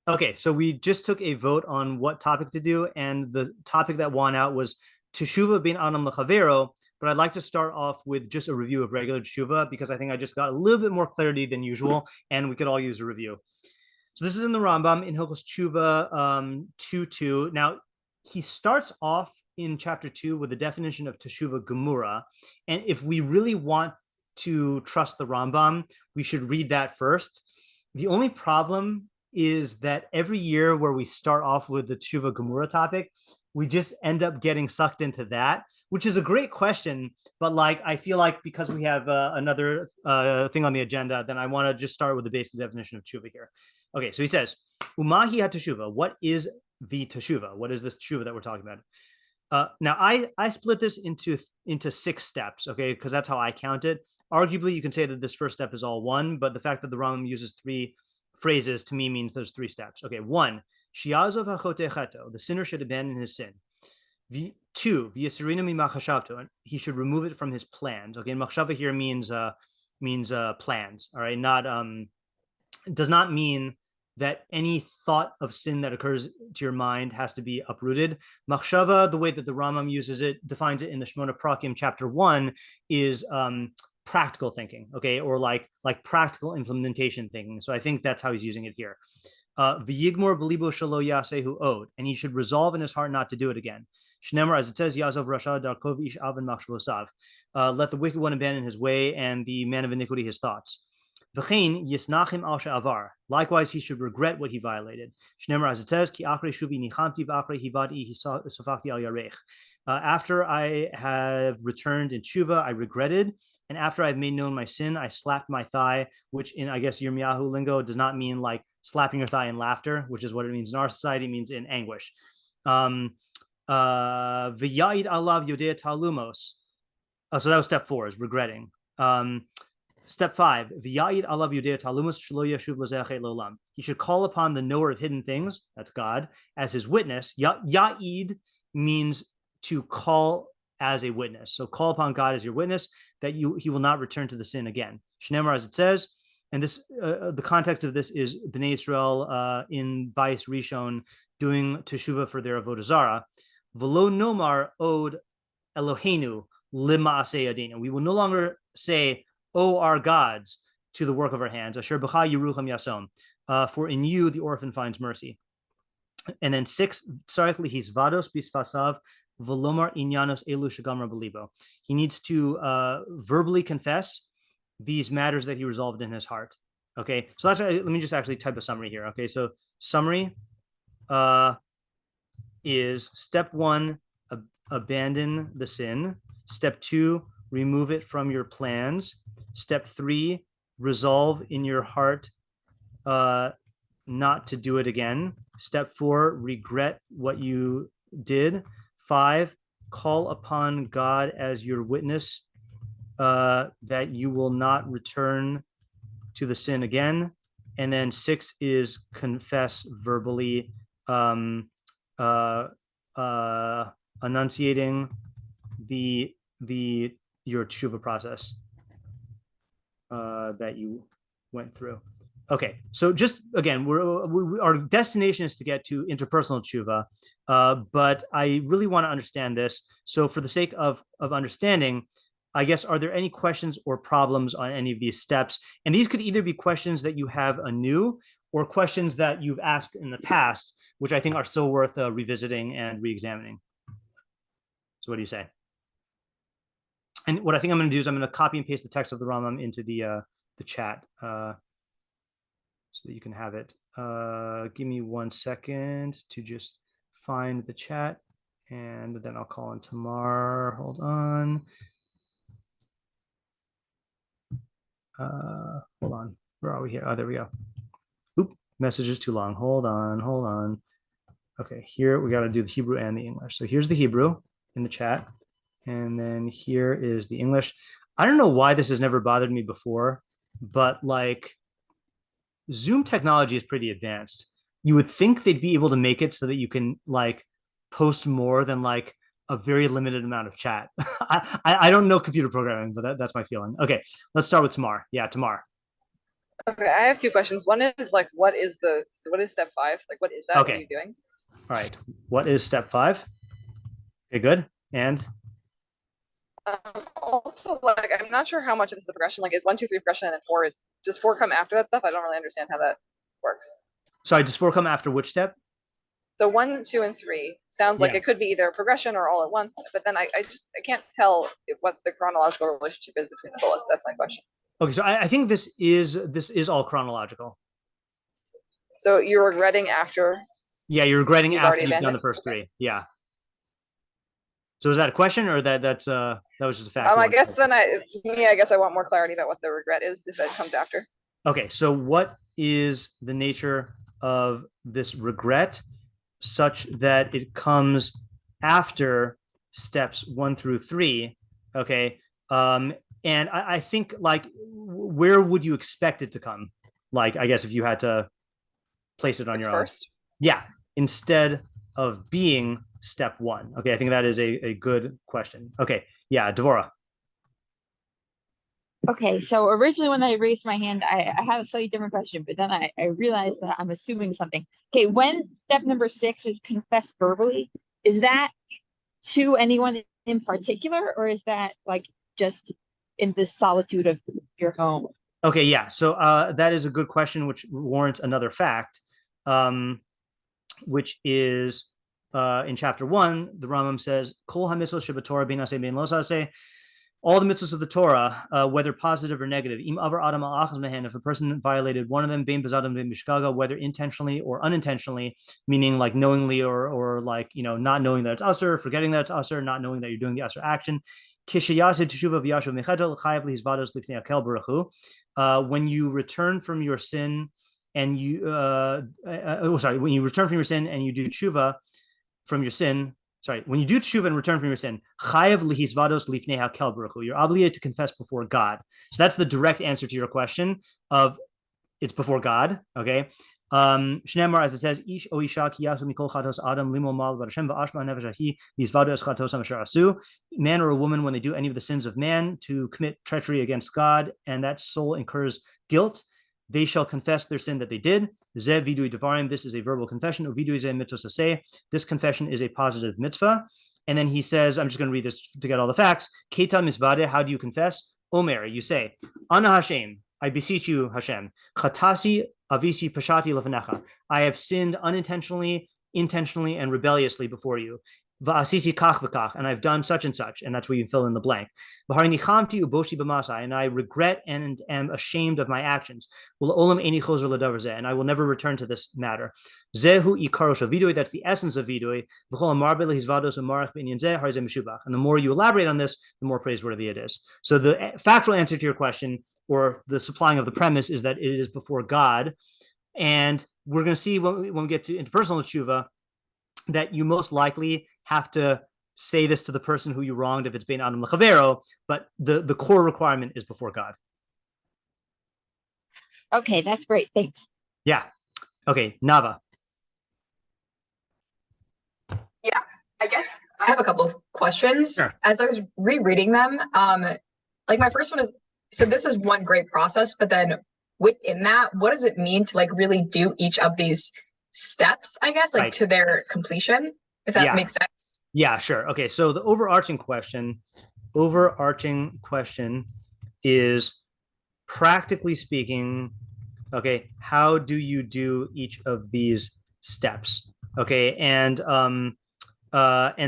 Okay, so we just took a vote on what topic to do, and the topic that won out was Teshuvah bin Adam Lechavero. But I'd like to start off with just a review of regular Teshuvah because I think I just got a little bit more clarity than usual, and we could all use a review. So this is in the Rambam in Hilchos Teshuvah 2:2. Now he starts off in chapter 2 with the definition of Teshuvah Gemura, and if we really want to trust the Rambam, we should read that first. The only problem is that every year where we start off with the Teshuvah Gemura topic, we just end up getting sucked into that, which is a great question. But like, I feel like because we have another thing on the agenda, then I want to just start with the basic definition of Teshuvah here. Okay, so he says, Umahi ha-Teshuvah. What is the Teshuvah? What is this Teshuvah that we're talking about? Now, I split this into 6 steps, okay, because that's how I count it. Arguably, you can say that this first step is all one, but the fact that the Rambam uses 3 phrases to me means there's 3 steps. Okay, 1, shiazov hachotecheto, the sinner should abandon his sin. 2, v'yasirina mi machshavto, he should remove it from his plans. Okay, machshavah here means plans. All right, not does not mean that any thought of sin that occurs to your mind has to be uprooted. Machshavah, the way that the Rambam uses it, defines it in the Shmona Prakim, chapter 1, is practical thinking, okay, or like practical implementation thinking. So I think that's how he's using it here. V'yigmor b'libo shelo yasehu od, and he should resolve in his heart not to do it again. Shnemar, as it says, Yazov Rasha Darkov Ish Avin Machshavosav. Let the wicked one abandon his way, and the man of iniquity his thoughts. V'chein yisnachim al she'avar. Likewise, he should regret what he violated. Shnemar, as it says, Ki achrei shuvi nichamti v'achrei hivadi hisofakti al yarech. After I have returned in Teshuvah, I regretted, and after I've made known my sin, I slapped my thigh, which in, I guess, Yirmiyahu lingo does not mean like slapping your thigh in laughter, which is what it means in our society, it means in anguish. V'ya'id alav yodea talumos. So that was step 4, is regretting. Step 5, v'ya'id alav yodea talumos shelo yashuv lozechet lolam. He should call upon the knower of hidden things, that's God, as his witness. Ya'id means to call as a witness. So call upon God as your witness that he will not return to the sin again. Shnemar, as it says, and this the context of this is Bnei Israel in Bayis Rishon doing Teshuvah for their Avodah Zarah. V'lo nomar od Eloheinu lima'aseh yadinu. We will no longer say, "O our gods," to the work of our hands. Asher b'cha yerucham yasom. For in you the orphan finds mercy. And then 6, tzarich lihisvados bisfasav v'lomar inyanos elu shegamra b'libo. He needs to verbally confess these matters that he resolved in his heart. Okay, so that's, let me just actually type a summary here. Okay, so summary is step 1, abandon the sin. Step 2, remove it from your plans. Step 3, resolve in your heart not to do it again. Step 4, regret what you did. 5, call upon God as your witness that you will not return to the sin again. And then 6 is confess verbally, enunciating your Teshuvah process that you went through. Okay, so just again, our destination is to get to interpersonal Teshuvah, but I really want to understand this. So for the sake of understanding, I guess, are there any questions or problems on any of these steps? And these could either be questions that you have anew or questions that you've asked in the past, which I think are still worth revisiting and re-examining. So what do you say? And what I think I'm going to do is I'm going to copy and paste the text of the Rambam into the chat so that you can have it. Give me 1 second to just find the chat, and then I'll call on Tamar. Hold on. Hold on. Where are we here? Oh, there we go. Oop, message is too long. Hold on. Okay, here we got to do the Hebrew and the English. So here's the Hebrew in the chat, and then here is the English. I don't know why this has never bothered me before, but like Zoom technology is pretty advanced. You would think they'd be able to make it so that you can like post more than like a very limited amount of chat. I don't know computer programming, but that's my feeling. Okay, let's start with Tamar. Yeah, Tamar. Okay, I have two questions. One is like, what is step five? Like, what is that? What are you doing? All right. What is step 5? Okay, good. And also, like, I'm not sure how much of this is a progression. Like, is 1, 2, 3 progression, and then 4 is does 4 come after that stuff? I don't really understand how that works. sorry, does 4 come after which step? So 1, 2, and 3 sounds like it could be either a progression or all at once, but then I can't tell what the chronological relationship is between the bullets. That's my question. Okay, so I think this is all chronological. So you're regretting after? Yeah, you're regretting after you've done the first 3. Yeah. So is that a question, or that was just a fact? I guess then to me, I guess I want more clarity about what the regret is if it comes after. Okay, so what is the nature of this regret, such that it comes after steps 1 through 3? Okay, and I think, like, where would you expect it to come? Like, I guess if you had to place it on your first? Yeah, instead of being step 1. Okay, I think that is a good question. Okay, yeah, Devora. Okay, so originally when I raised my hand, I had a slightly different question, but then I realized that I'm assuming something. Okay, when step number 6 is confessed verbally, is that to anyone in particular, or is that like just in the solitude of your home? Okay, yeah, so that is a good question, which warrants another fact, which is in chapter 1, the Rambam says, Kol ha-mitzvot shebatorah bein aseh bein lo aseh, all the mitzvahs of the Torah, whether positive or negative, im avar adam al achaz mehen, if a person violated one of them, bein bezadam bein mishkaga, whether intentionally or unintentionally, meaning like knowingly or like, not knowing that it's usher, forgetting that it's usher, not knowing that you're doing the usher action. When you return from your sin and you when you return from your sin and you do teshuvah from your sin, when you do teshuvah and return from your sin, you're obligated to confess before God. So that's the direct answer to your question of it's before God. Okay. Shneimar, as it says, ish o isha ki yasu mikol chatos adam limo mal v'Hashem v'ashma nefesh v'yizvadu es chatos asher asu. Man or a woman, when they do any of the sins of man, to commit treachery against God, and that soul incurs guilt, they shall confess their sin that they did. Ze vidui devarim. This is a verbal confession. Uvidui ze mitzvah. This confession is a positive mitzvah. And then he says, I'm just going to read this to get all the facts. Keta misvade. How do you confess? Omer, you say, Ana Hashem, I beseech you, Hashem. Chatasi avisi pashati lefanecha. I have sinned unintentionally, intentionally, and rebelliously before you. Va'asisi kach v'kach, and I've done such and such, and that's where you fill in the blank. V'harini chamti uboshi b'masai, and I regret and am ashamed of my actions. U'la'olam eini chozer l'davar zeh, and I will never return to this matter. Zehu ikaro shel vidui, that's the essence of vidui. V'chol amar lehizvados u'marach b'inyan zeh harzeh meshubach. And the more you elaborate on this, the more praiseworthy it is. So the factual answer to your question, or the supplying of the premise, is that it is before God. And we're going to see when we get to interpersonal teshuvah that you most likely have to say this to the person who you wronged if it's bein adam l'chavero, but the core requirement is before God. Okay, that's great. Thanks. Yeah. Okay, Nava. Yeah, I guess I have a couple of questions. Sure. As I was rereading them, like my first one is, so this is one great process, but then within that, what does it mean to like really do each of these steps, I guess, like to their completion, if that makes sense? Yeah, sure. Okay, so the overarching question is, practically speaking, okay, how do you do each of these steps? Okay, and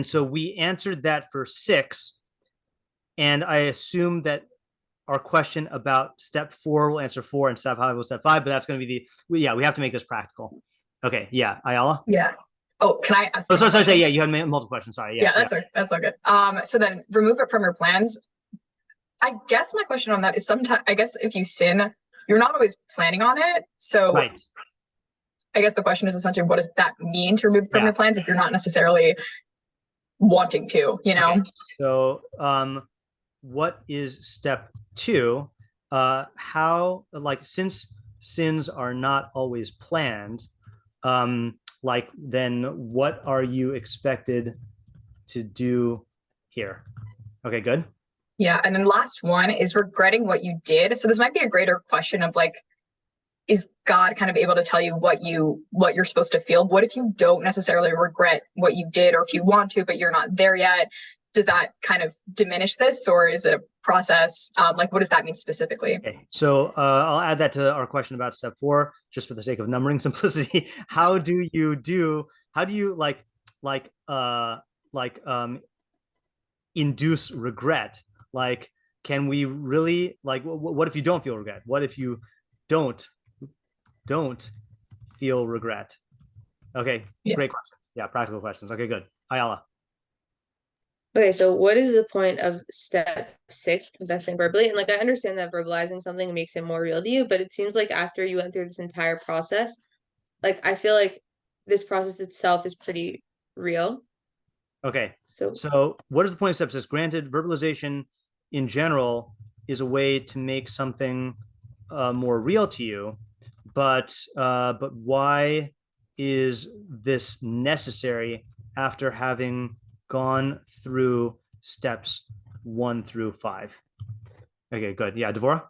so we answered that for 6, and I assume that our question about step 4 will answer 4 and step 5 will step 5, but that's going to be we have to make this practical. Okay, yeah, Ayala? Yeah. Oh, can I ask? Oh, sorry, yeah, you had multiple questions. Sorry. Yeah, that's all good. So then remove it from your plans. I guess my question on that is, sometimes, I guess if you sin, you're not always planning on it. So right. I guess the question is essentially, what does that mean to remove from your plans if you're not necessarily wanting to, Okay. So what is step 2? How, like, since sins are not always planned, like, then what are you expected to do here? Okay, good. Yeah, and then last one is regretting what you did. So this might be a greater question of like, is God kind of able to tell you what you're supposed to feel? What if you don't necessarily regret what you did, or if you want to, but you're not there yet? Does that kind of diminish this, or is it a process? Like, what does that mean specifically? Okay, so I'll add that to our question about step 4, just for the sake of numbering simplicity. How do you induce regret? Like, can we really, like, what if you don't feel regret? What if you don't feel regret? Okay, yeah. Great questions. Yeah, practical questions. Okay, good. Ayala. Okay, so what is the point of step 6, confessing verbally? And like, I understand that verbalizing something makes it more real to you, but it seems like after you went through this entire process, like, I feel like this process itself is pretty real. Okay, so what is the point of step 6? Granted, verbalization in general is a way to make something more real to you, but why is this necessary after having gone through steps 1 through 5? Okay, good. Yeah, Devorah?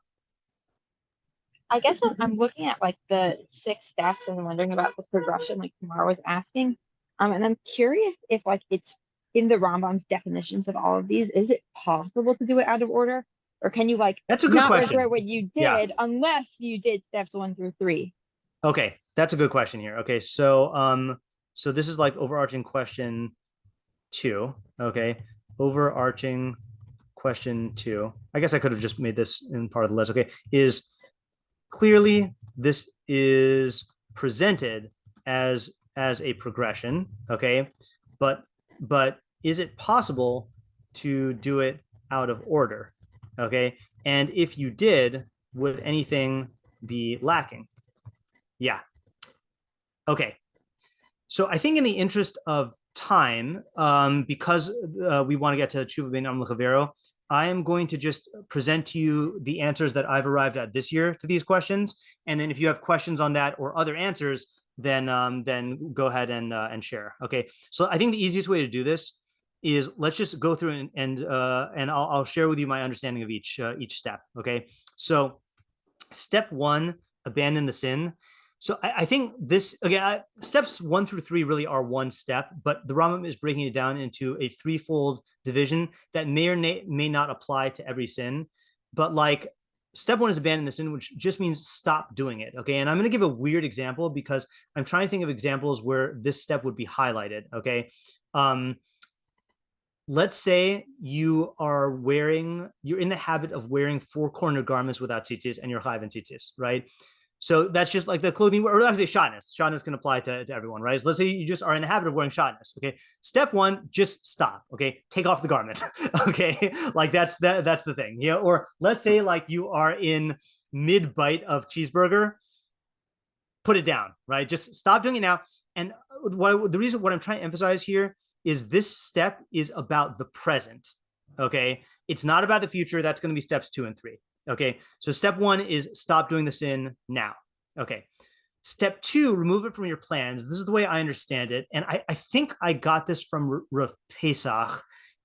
I guess I'm looking at like the 6 steps and wondering about the progression, like Tamara was asking. And I'm curious if like it's in the Rambam's definitions of all of these, is it possible to do it out of order? Or can you like that's a good not question. regret what you did unless you did steps 1 through 3? Okay, that's a good question here. Okay, so so this is like overarching question 2. Okay, overarching question 2. I guess I could have just made this in part of the list. Okay, is clearly this is presented as a progression. Okay, but is it possible to do it out of order? Okay, and if you did, would anything be lacking? Yeah. Okay, so I think in the interest of time, because we want to get to Teshuvah ben Amlachavero, I am going to just present to you the answers that I've arrived at this year to these questions, and then if you have questions on that or other answers, then go ahead and share. Okay, so I think the easiest way to do this is let's just go through and I'll share with you my understanding of each step. Okay, so step 1, abandon the sin. So I think this, again, steps 1 through 3 really are one step, but the Rambam is breaking it down into a threefold division that may or may not apply to every sin. But like step 1 is abandon the sin, which just means stop doing it. Okay, and I'm going to give a weird example because I'm trying to think of examples where this step would be highlighted. Okay, let's say you're in the habit of wearing 4-cornered garments without tzitzis, and you're chayav in tzitzis, right? So that's just like the clothing, or let's say shatnez. Shatnez can apply to everyone, right? So let's say you just are in the habit of wearing shatnez. Okay, step 1, just stop. Okay, take off the garment. Okay, like that's the thing. Yeah, or let's say like you are in mid bite of cheeseburger, put it down, right? Just stop doing it now. And what I'm trying to emphasize here is this step is about the present. Okay, it's not about the future. That's going to be steps 2 and 3. Okay, so step 1 is stop doing the sin now. Okay, step 2, remove it from your plans. This is the way I understand it, and I think I got this from Rav Pesach.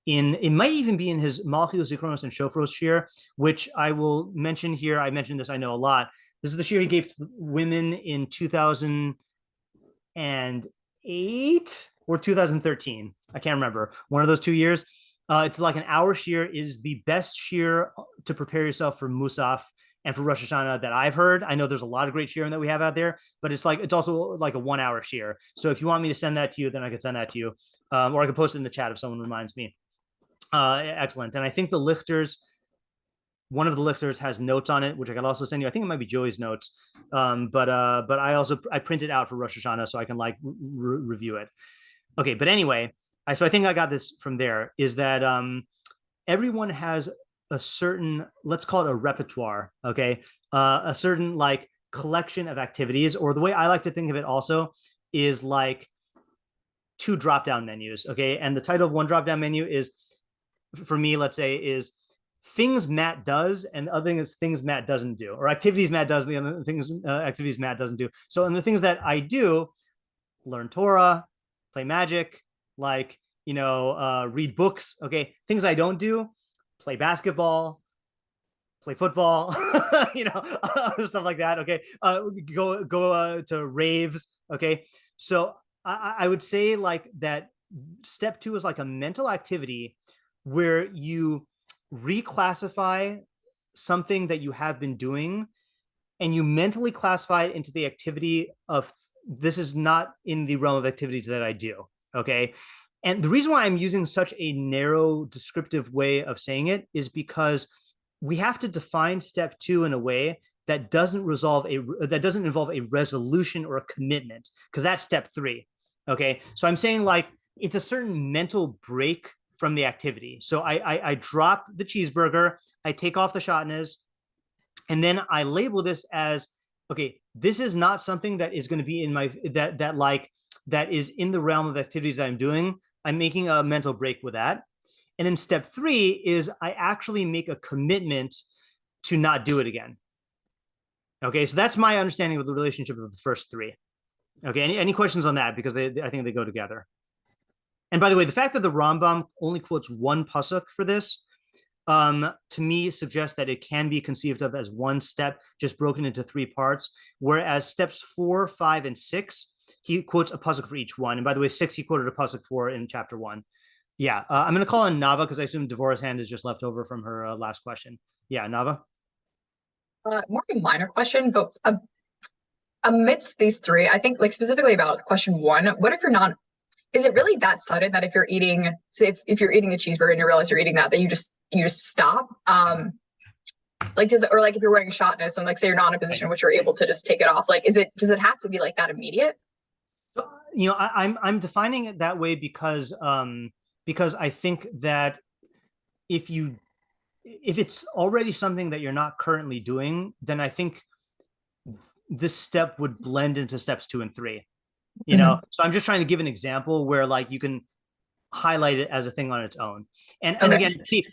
It might even be in his Malchus, Zikronos, and Shofros shir, which I will mention here. I mentioned this, I know a lot. This is the shir he gave to women in 2008 or 2013. I can't remember. One of those 2 years. It's like an hour shir, is the best shir to prepare yourself for Musaf and for Rosh Hashanah that I've heard. I know there's a lot of great shirim that we have out there, but it's also like a 1-hour shir. So if you want me to send that to you, then I could send that to you, or I could post it in the chat if someone reminds me. Excellent. And I think one of the lifters has notes on it, which I can also send you. I think it might be Joey's notes, but I print it out for Rosh Hashanah so I can like review it. Okay, but anyway. So I think I got this from there, is that everyone has a certain, let's call it a repertoire, okay? A certain like collection of activities, or the way I like to think of it also is like 2 drop-down menus, okay? And the title of one drop-down menu is, for me, let's say, is things Matt does, and the other thing is things Matt doesn't do, or activities Matt does, and the other things activities Matt doesn't do. So, and the things that I do, learn Torah, play magic, like, read books. Okay, things I don't do: play basketball, play football, stuff like that. Okay. Go to raves. Okay. So I would say like that step 2 is like a mental activity where you reclassify something that you have been doing and you mentally classify it into the activity of this is not in the realm of activities that I do. Okay. And the reason why I'm using such a narrow descriptive way of saying it is because we have to define step 2 in a way that doesn't involve a resolution or a commitment, because that's step 3. Okay. So I'm saying like it's a certain mental break from the activity. So I drop the cheeseburger, I take off the shatnez, and then I label this as, okay, this is not something that is going to be in my, that is in the realm of activities that I'm doing. I'm making a mental break with that. And then step 3 is I actually make a commitment to not do it again. Okay, so that's my understanding of the relationship of the first 3. Okay, any questions on that? Because I think they go together. And by the way, the fact that the Rambam only quotes one pasuk for this, to me suggests that it can be conceived of as one step, just broken into 3 parts. Whereas steps 4, 5, and 6, he quotes a pasuk for each one. And by the way, 6 he quoted a pasuk for in chapter 1. Yeah, I'm going to call on Nava because I assume Devorah's hand is just left over from her last question. Yeah, Nava. More of a minor question, but amidst these 3, I think like specifically about question 1, what if you're not? Is it really that sudden that if you're eating, say if you're eating a cheeseburger and you realize you're eating that you just stop? Like does it, or like if you're wearing shatnez and like say you're not in a position in which you're able to just take it off, like does it have to be like that immediate? I'm defining it that way because I think that if it's already something that you're not currently doing, then I think this step would blend into steps 2 and 3. So I'm just trying to give an example where like you can highlight it as a thing on its own. And again, see,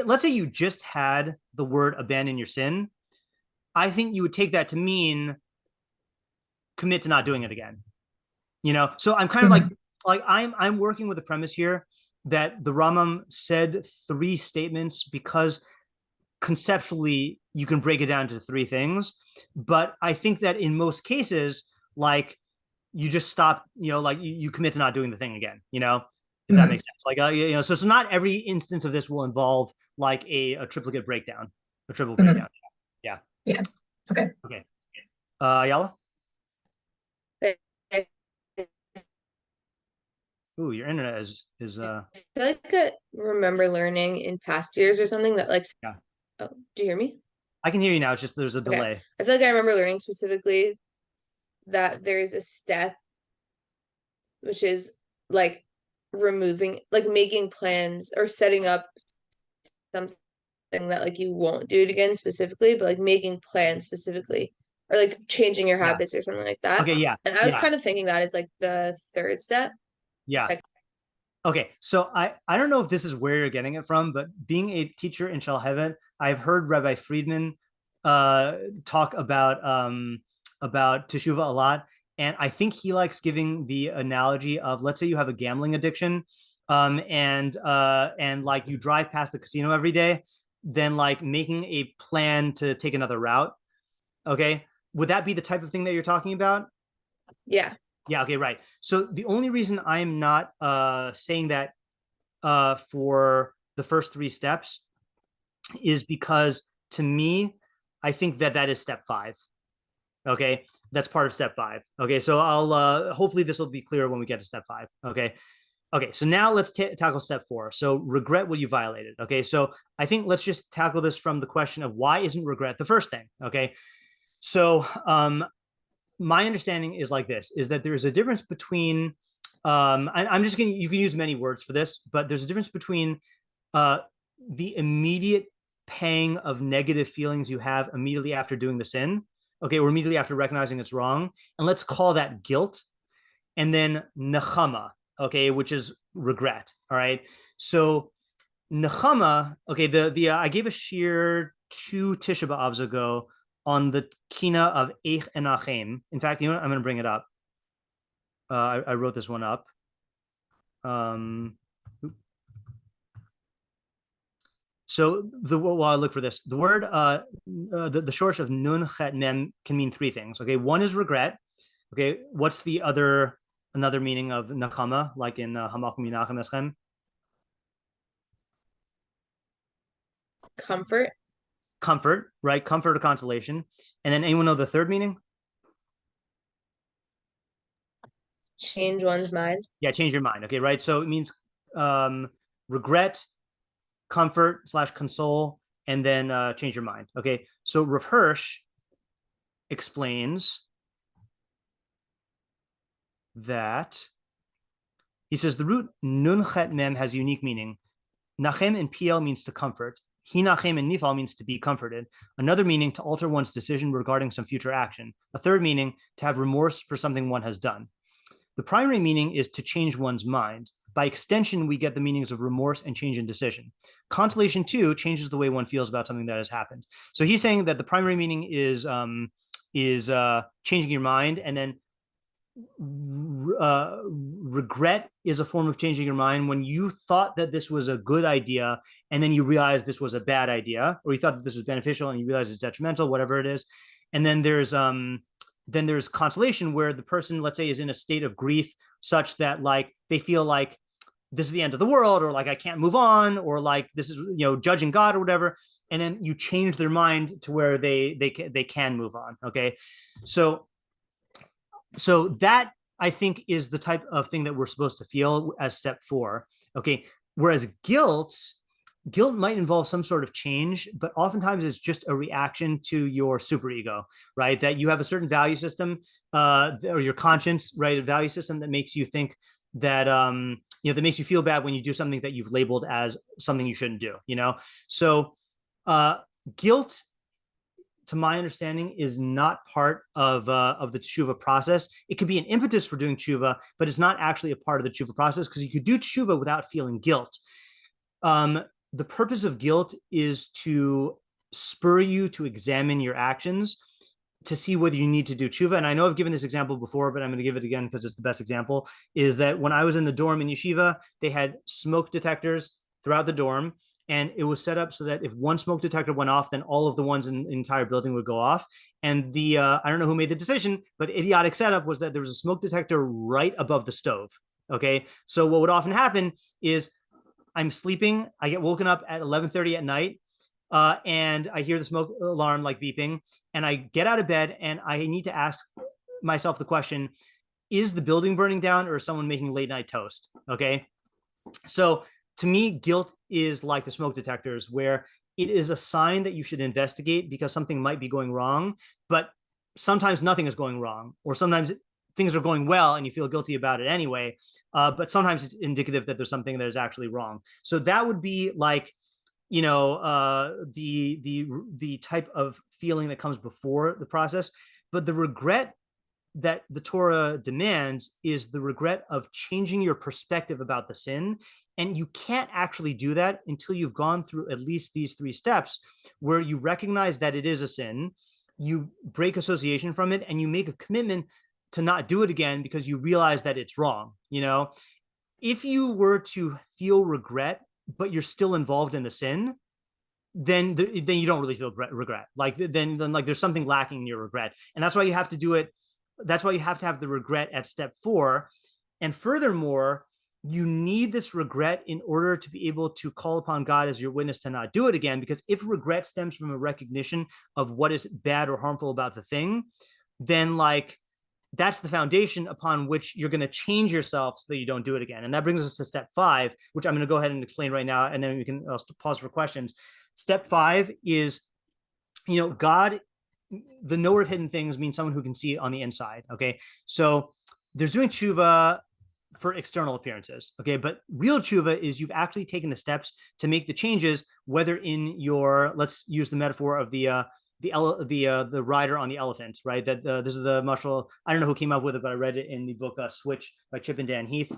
let's say you just had the word abandon your sin. I think you would take that to mean commit to not doing it again. So I'm kind of like I'm working with the premise here that the Rambam said 3 statements because conceptually you can break it down to 3 things. But I think that in most cases, like you just stop, like you commit to not doing the thing again, if that makes sense. Like, so not every instance of this will involve like a triplicate breakdown, a triple breakdown. Yeah. Yeah. Okay. Ayala? Ooh, your internet is I feel like I remember learning in past years or something that like, yeah. Oh, do you hear me? I can hear you now. It's just there's a delay. Okay. I feel like I remember learning specifically that there's a step which is like removing, like making plans or setting up something that like you won't do it again specifically, but like making plans specifically or like changing your habits or something like that. Okay, yeah. And I was kind of thinking that is like the 3rd step. Yeah. Okay, so I don't know if this is where you're getting it from, but being a teacher in Shalhevet, I've heard Rabbi Friedman talk about Teshuvah a lot, and I think he likes giving the analogy of, let's say you have a gambling addiction, and like you drive past the casino every day, then like making a plan to take another route. Okay, would that be the type of thing that you're talking about? Yeah. Yeah, okay, right. So the only reason I'm not saying that for the first 3 steps is because to me, I think that is step 5. Okay, that's part of step 5. Okay, so I'll hopefully this will be clear when we get to step 5. Okay, so now let's tackle step 4. So regret what you violated. Okay, so I think let's just tackle this from the question of why isn't regret the first thing? Okay, so my understanding is like this, is that there's a difference between, I'm just going to, you can use many words for this, but there's a difference between the immediate pang of negative feelings you have immediately after doing the sin, okay, or immediately after recognizing it's wrong, and let's call that guilt, and then nechama, okay, which is regret, all right? So nechama, okay, I gave a shiur 2 Tisha B'Avs ago on the kina of Eich and Achem. In fact, you know what? I'm going to bring it up. I wrote this one up. So So while I look for this, the word the shorsh of nun chet mem can mean three things. Okay, one is regret. Okay, what's the another meaning of nachama, like in hamakum yinachem eschem? Comfort, right? Comfort or consolation. And then anyone know the third meaning? Change one's mind. Yeah, change your mind. Okay, right. So it means regret, comfort / console, and then change your mind. Okay, so Rav Hirsch explains that he says the root nun chet mem has unique meaning. Nachem in PL means to comfort. Hinachem in Nifal means to be comforted. Another meaning, to alter one's decision regarding some future action. A third meaning, to have remorse for something one has done. The primary meaning is to change one's mind. By extension, we get the meanings of remorse and change in decision. Consolation, too, changes the way one feels about something that has happened. So he's saying that the primary meaning is changing your mind, and then regret is a form of changing your mind when you thought that this was a good idea and then you realize this was a bad idea, or you thought that this was beneficial and you realize it's detrimental, whatever it is. And then there's consolation, where the person, let's say, is in a state of grief such that like they feel like this is the end of the world, or like I can't move on, or like this is, judging God or whatever. And then you change their mind to where they can move on. Okay, so that, I think, is the type of thing that we're supposed to feel as step 4. Okay, whereas guilt might involve some sort of change, but oftentimes it's just a reaction to your superego, right? That you have a certain value system, or your conscience, right? A value system that makes you think that that makes you feel bad when you do something that you've labeled as something you shouldn't do. So guilt, to my understanding, is not part of the Teshuvah process. It could be an impetus for doing Teshuvah, but it's not actually a part of the Teshuvah process, because you could do Teshuvah without feeling guilt. The purpose of guilt is to spur you to examine your actions to see whether you need to do Teshuvah. And I know I've given this example before, but I'm going to give it again because it's the best example, is that when I was in the dorm in yeshiva, they had smoke detectors throughout the dorm. And it was set up so that if one smoke detector went off, then all of the ones in the entire building would go off. And I don't know who made the decision, but the idiotic setup was that there was a smoke detector right above the stove. Okay, so what would often happen is I'm sleeping, I get woken up at 11:30 at night, and I hear the smoke alarm like beeping, and I get out of bed and I need to ask myself the question, is the building burning down, or is someone making late night toast? Okay, so to me, guilt is like the smoke detectors, where it is a sign that you should investigate because something might be going wrong, but sometimes nothing is going wrong, or sometimes things are going well and you feel guilty about it anyway. But sometimes it's indicative that there's something that is actually wrong. So that would be like, the type of feeling that comes before the process. But the regret that the Torah demands is the regret of changing your perspective about the sin. And you can't actually do that until you've gone through at least these 3 steps, where you recognize that it is a sin, you break association from it, and you make a commitment to not do it again because you realize that it's wrong. If you were to feel regret, but you're still involved in the sin, then you don't really feel regret. Like then like there's something lacking in your regret. And that's why you have to do it. That's why you have to have the regret at step 4. And furthermore, you need this regret in order to be able to call upon God as your witness to not do it again. Because if regret stems from a recognition of what is bad or harmful about the thing, then like that's the foundation upon which you're going to change yourself so that you don't do it again. And that brings us to step 5, which I'm going to go ahead and explain right now, and then we can pause for questions. Step 5 is, God, the knower of hidden things means someone who can see on the inside. Okay, so there's doing Teshuvah for external appearances. Okay, but real Teshuvah is you've actually taken the steps to make the changes, whether in your, let's use the metaphor of the rider on the elephant, right? That this is the Machshavah. I don't know who came up with it, but I read it in the book Switch by Chip and Dan Heath,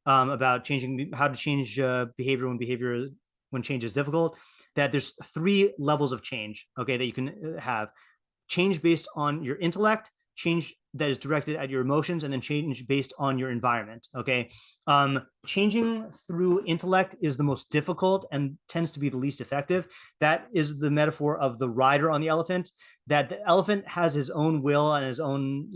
about how to change behavior when change is difficult. That there's 3 levels of change, okay, that you can have: change based on your intellect, change that is directed at your emotions, and then change based on your environment. Okay. Changing through intellect is the most difficult and tends to be the least effective. That is the metaphor of the rider on the elephant, that the elephant has his own will and his own,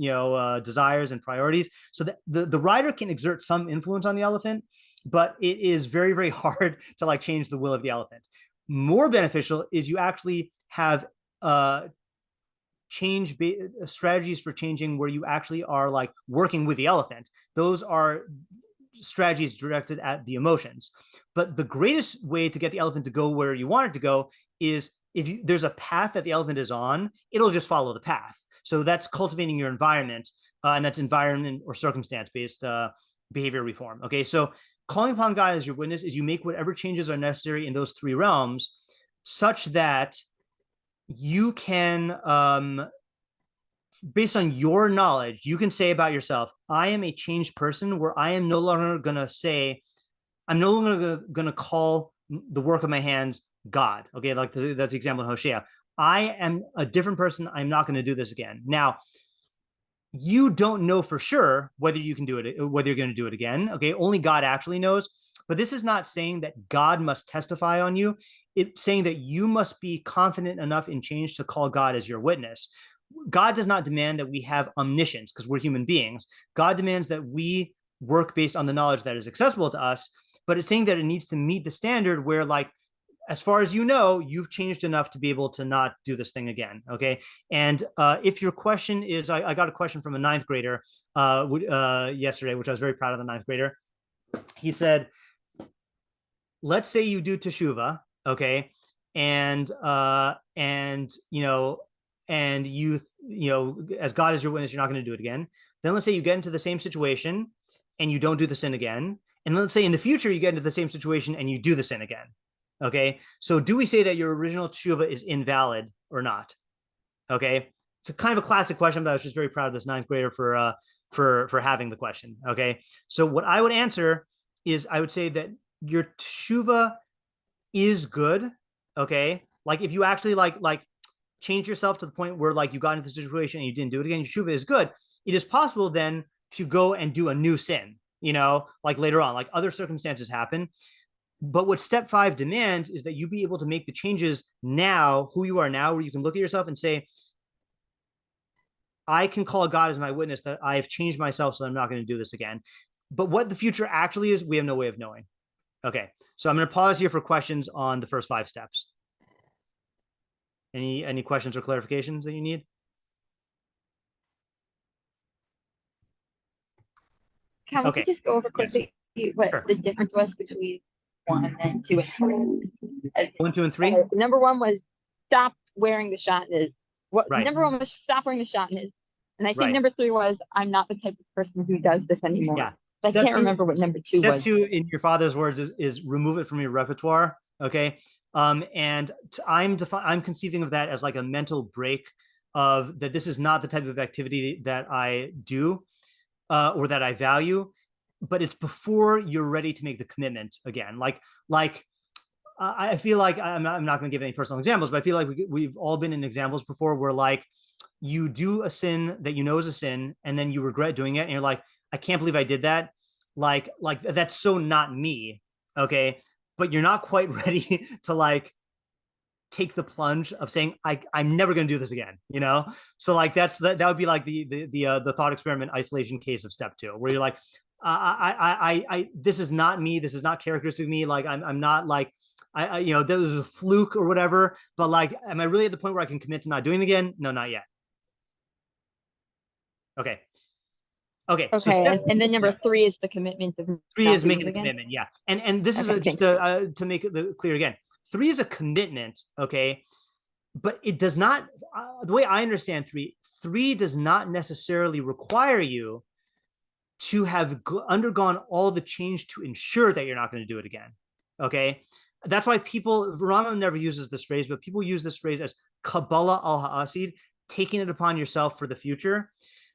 desires and priorities. So that the rider can exert some influence on the elephant, but it is very, very hard to like change the will of the elephant. More beneficial is you actually have strategies for changing where you actually are like working with the elephant. Those are strategies directed at the emotions. But the greatest way to get the elephant to go where you want it to go is if there's a path that the elephant is on, it'll just follow the path. So that's cultivating your environment, and that's environment or circumstance-based behavior reform. Okay, so calling upon God as your witness is you make whatever changes are necessary in those three realms such that you can, based on your knowledge, you can say about yourself, I am a changed person, where I am no longer going to say, I'm no longer going to call the work of my hands God. Okay, like that's the example in Hosea. I am a different person. I'm not going to do this again. Now, you don't know for sure whether you can do it, whether you're going to do it again. Okay, only God actually knows. But this is not saying that God must testify on you. It's saying that you must be confident enough in change to call God as your witness. God does not demand that we have omniscience because we're human beings. God demands that we work based on the knowledge that is accessible to us, but it's saying that it needs to meet the standard where, like, as far as you know, you've changed enough to be able to not do this thing again. Okay. And if your question is, I got a question from a ninth grader yesterday, which I was very proud of the ninth grader. He said, let's say you do Teshuvah, okay, and you as God is your witness, you're not going to do it again. Then let's say you get into the same situation and you don't do the sin again. And let's say in the future you get into the same situation and you do the sin again. Okay, so do we say that your original Teshuvah is invalid or not? Okay, it's a kind of a classic question, but I was just very proud of this ninth grader for having the question. Okay, so what I would answer is I would say that your Teshuvah is good. Okay, like if you actually like change yourself to the point where like you got into the situation and you didn't do it again, your Teshuvah is good. It is possible then to go and do a new sin, like later on, like other circumstances happen. But what step 5 demands is that you be able to make the changes now, who you are now, where you can look at yourself and say, I can call God as my witness that I have changed myself, so I'm not going to do this again. But what the future actually is, we have no way of knowing. Okay, so I'm going to pause here for questions on the first 5 steps. Any questions or clarifications that you need? Can we just go over quickly what the difference was between 1 and 2 and 3? 1, 2, and 3. Number 1 was stop wearing the shatnez. Number 1 was stop wearing the shatnez, and I think number 3 was I'm not the type of person who does this anymore. Yeah. I can't remember what number 2 was. Step 2, in your father's words, is remove it from your repertoire. Okay, and I'm conceiving of that as like a mental break of that. This is not the type of activity that I do or that I value. But it's before you're ready to make the commitment again. I feel like I'm not going to give any personal examples, but I feel like we've all been in examples before where like you do a sin that you know is a sin, and then you regret doing it, and you're like, I can't believe I did that. Like that's so not me. Okay, but you're not quite ready to like take the plunge of saying I'm never going to do this again. So like that would be like the thought experiment isolation case of step 2, where you're like, I this is not me. This is not characteristic of me. Like I'm not like there was a fluke or whatever. But like, am I really at the point where I can commit to not doing it again? No, not yet. Okay. So and then number 3 is the commitment of 3 is making the commitment. Yeah, and this is just to make it clear again. 3 is a commitment. Okay, but it does not. The way I understand 3 does not necessarily require you to have undergone all the change to ensure that you're not going to do it again. Okay, that's why Rambam never uses this phrase, but people use this phrase as Kabbalah al ha'asid, taking it upon yourself for the future.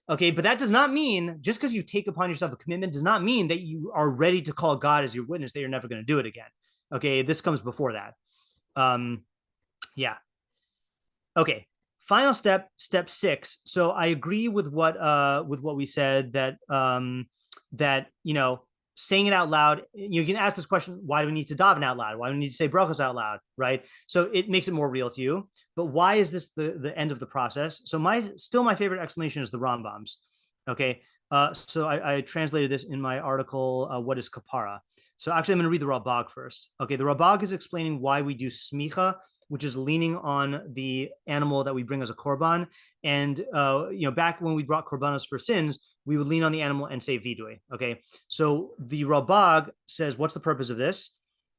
Okay, but that does not mean, just because you take upon yourself a commitment does not mean that you are ready to call God as your witness that you're never going to do it again. Okay, this comes before that. Yeah. Okay, final step, step 6. So I agree with what we said, that that saying it out loud. You can ask this question: why do we need to daven out loud? Why do we need to say brachos out loud? Right? So it makes it more real to you. But why is this the end of the process? So my favorite explanation is the Rambam's. Okay. So I translated this in my article, What is Kapara? So actually, I'm going to read the Rambam first. Okay, the Rambam is explaining why we do smicha, which is leaning on the animal that we bring as a korban. And back when we brought korbanos for sins, we would lean on the animal and say vidui. Okay, so the Rambam says, what's the purpose of this?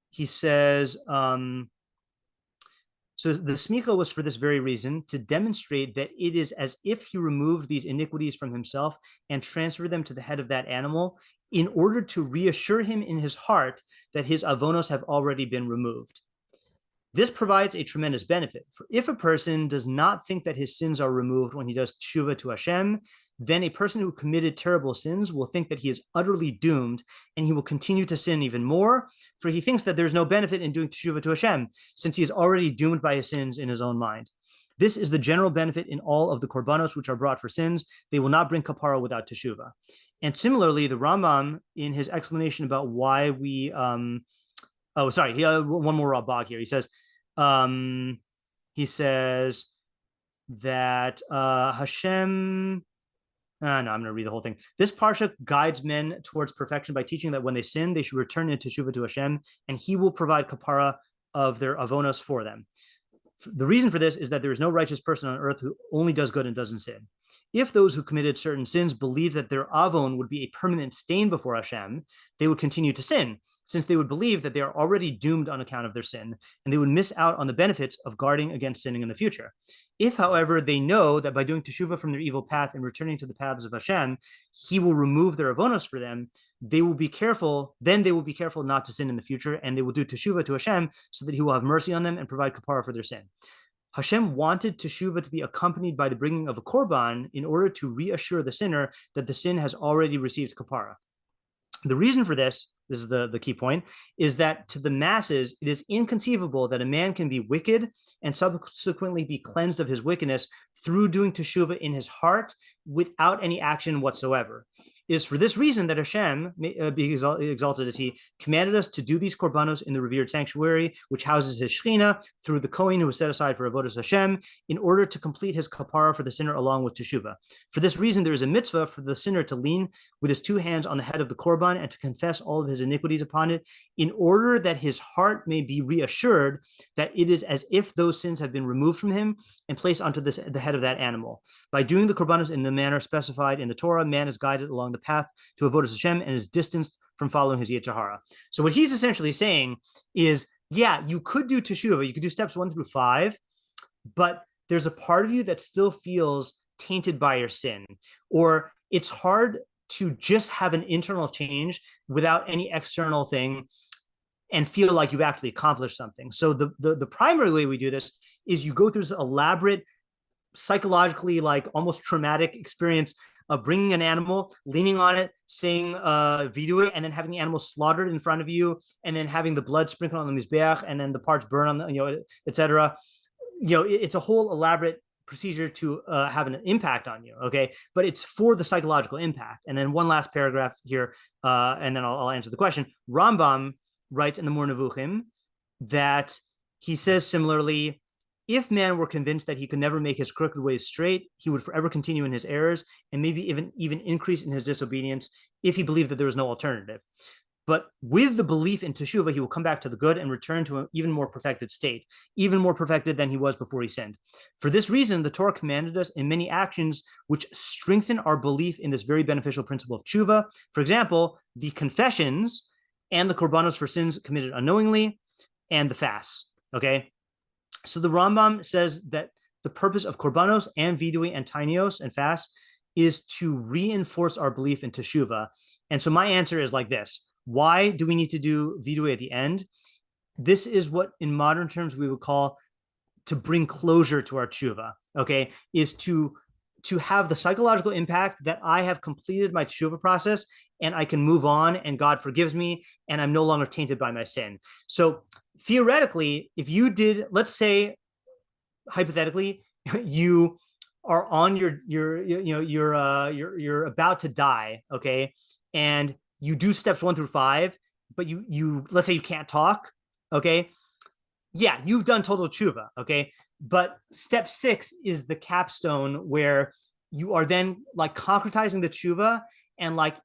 He says, so the smicha was for this very reason, to demonstrate that it is as if he removed these iniquities from himself and transferred them to the head of that animal, in order to reassure him in his heart that his avonos have already been removed. This provides a tremendous benefit. For if a person does not think that his sins are removed when he does teshuvah to Hashem, then a person who committed terrible sins will think that he is utterly doomed, and he will continue to sin even more, for he thinks that there's no benefit in doing teshuvah to Hashem, since he is already doomed by his sins in his own mind. This is the general benefit in all of the korbanos which are brought for sins. They will not bring kapara without teshuvah. And similarly, the Rambam, in his explanation about why we, one more Rabbah here. He says that Hashem. No, I'm going to read the whole thing. This parsha guides men towards perfection by teaching that when they sin, they should return in teshuvah to Hashem, and He will provide kapara of their avonos for them. The reason for this is that there is no righteous person on earth who only does good and doesn't sin. If those who committed certain sins believed that their avon would be a permanent stain before Hashem, they would continue to sin, since they would believe that they are already doomed on account of their sin, and they would miss out on the benefits of guarding against sinning in the future. If, however, they know that by doing teshuvah from their evil path and returning to the paths of Hashem, He will remove their avonos for them, they will be careful not to sin in the future, and they will do teshuvah to Hashem so that He will have mercy on them and provide kapara for their sin. Hashem wanted teshuvah to be accompanied by the bringing of a korban in order to reassure the sinner that the sin has already received kapara. The reason for this is the key point, is that to the masses, it is inconceivable that a man can be wicked and subsequently be cleansed of his wickedness through doing teshuvah in his heart without any action whatsoever. It is for this reason that Hashem, be exalted as He, commanded us to do these korbanos in the revered sanctuary, which houses His Shekhinah, through the Kohen who was set aside for avodas Hashem, in order to complete his kapara for the sinner along with teshuvah. For this reason, there is a mitzvah for the sinner to lean with his 2 hands on the head of the korban and to confess all of his iniquities upon it, in order that his heart may be reassured that it is as if those sins have been removed from him and placed onto the head of that animal. By doing the korbanos in the manner specified in the Torah, man is guided along the path to avodas Hashem and is distanced from following his Yetzer Hara. So what he's essentially saying is, yeah, you could do teshuvah, you could do steps 1 through 5, but there's a part of you that still feels tainted by your sin, or it's hard to just have an internal change without any external thing and feel like you've actually accomplished something. So the primary way we do this is you go through this elaborate, psychologically like almost traumatic experience of bringing an animal, leaning on it, saying vidui, and then having the animal slaughtered in front of you, and then having the blood sprinkled on the mizbeach, and then the parts burn on the, etc. It's a whole elaborate procedure to have an impact on you, okay? But it's for the psychological impact. And then one last paragraph here, and then I'll answer the question. Rambam writes in the Nevuchim that he says similarly, if man were convinced that he could never make his crooked ways straight, he would forever continue in his errors and maybe even increase in his disobedience if he believed that there was no alternative. But with the belief in teshuvah, he will come back to the good and return to an even more perfected state, even more perfected than he was before he sinned. For this reason, the Torah commanded us in many actions which strengthen our belief in this very beneficial principle of teshuvah. For example, the confessions and the korbanos for sins committed unknowingly, and the fasts, okay? So the Rambam says that the purpose of korbanos and vidui and tainios and fasts is to reinforce our belief in teshuvah. And so my answer is like this. Why do we need to do vidui at the end? This is what in modern terms we would call to bring closure to our teshuvah, okay? Is to have the psychological impact that I have completed my teshuvah process and I can move on and God forgives me and I'm no longer tainted by my sin. So theoretically, if you did, let's say, hypothetically, you are on you're about to die, okay, and you do steps 1 through 5, but you let's say you can't talk, okay, yeah, you've done total tshuva, okay, but step 6 is the capstone where you are then like concretizing the tshuva and like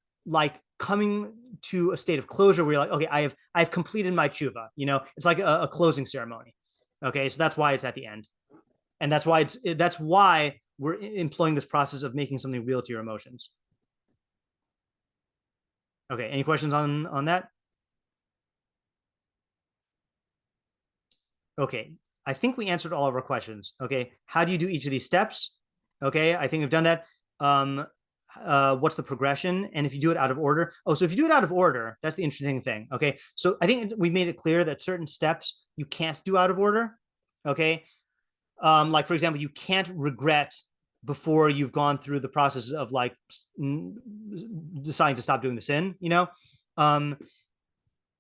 coming to a state of closure where you're like, okay, I've completed my tshuva, it's like a closing ceremony, okay, so that's why it's at the end. And that's why we're employing this process of making something real to your emotions. Okay, any questions on that? Okay, I think we answered all of our questions. Okay, how do you do each of these steps? Okay, I think we've done that. What's the progression? And if you do it out of order, so if you do it out of order, that's the interesting thing. Okay, so I think we made it clear that certain steps you can't do out of order. Okay, like for example, you can't regret before you've gone through the process of like deciding to stop doing the sin,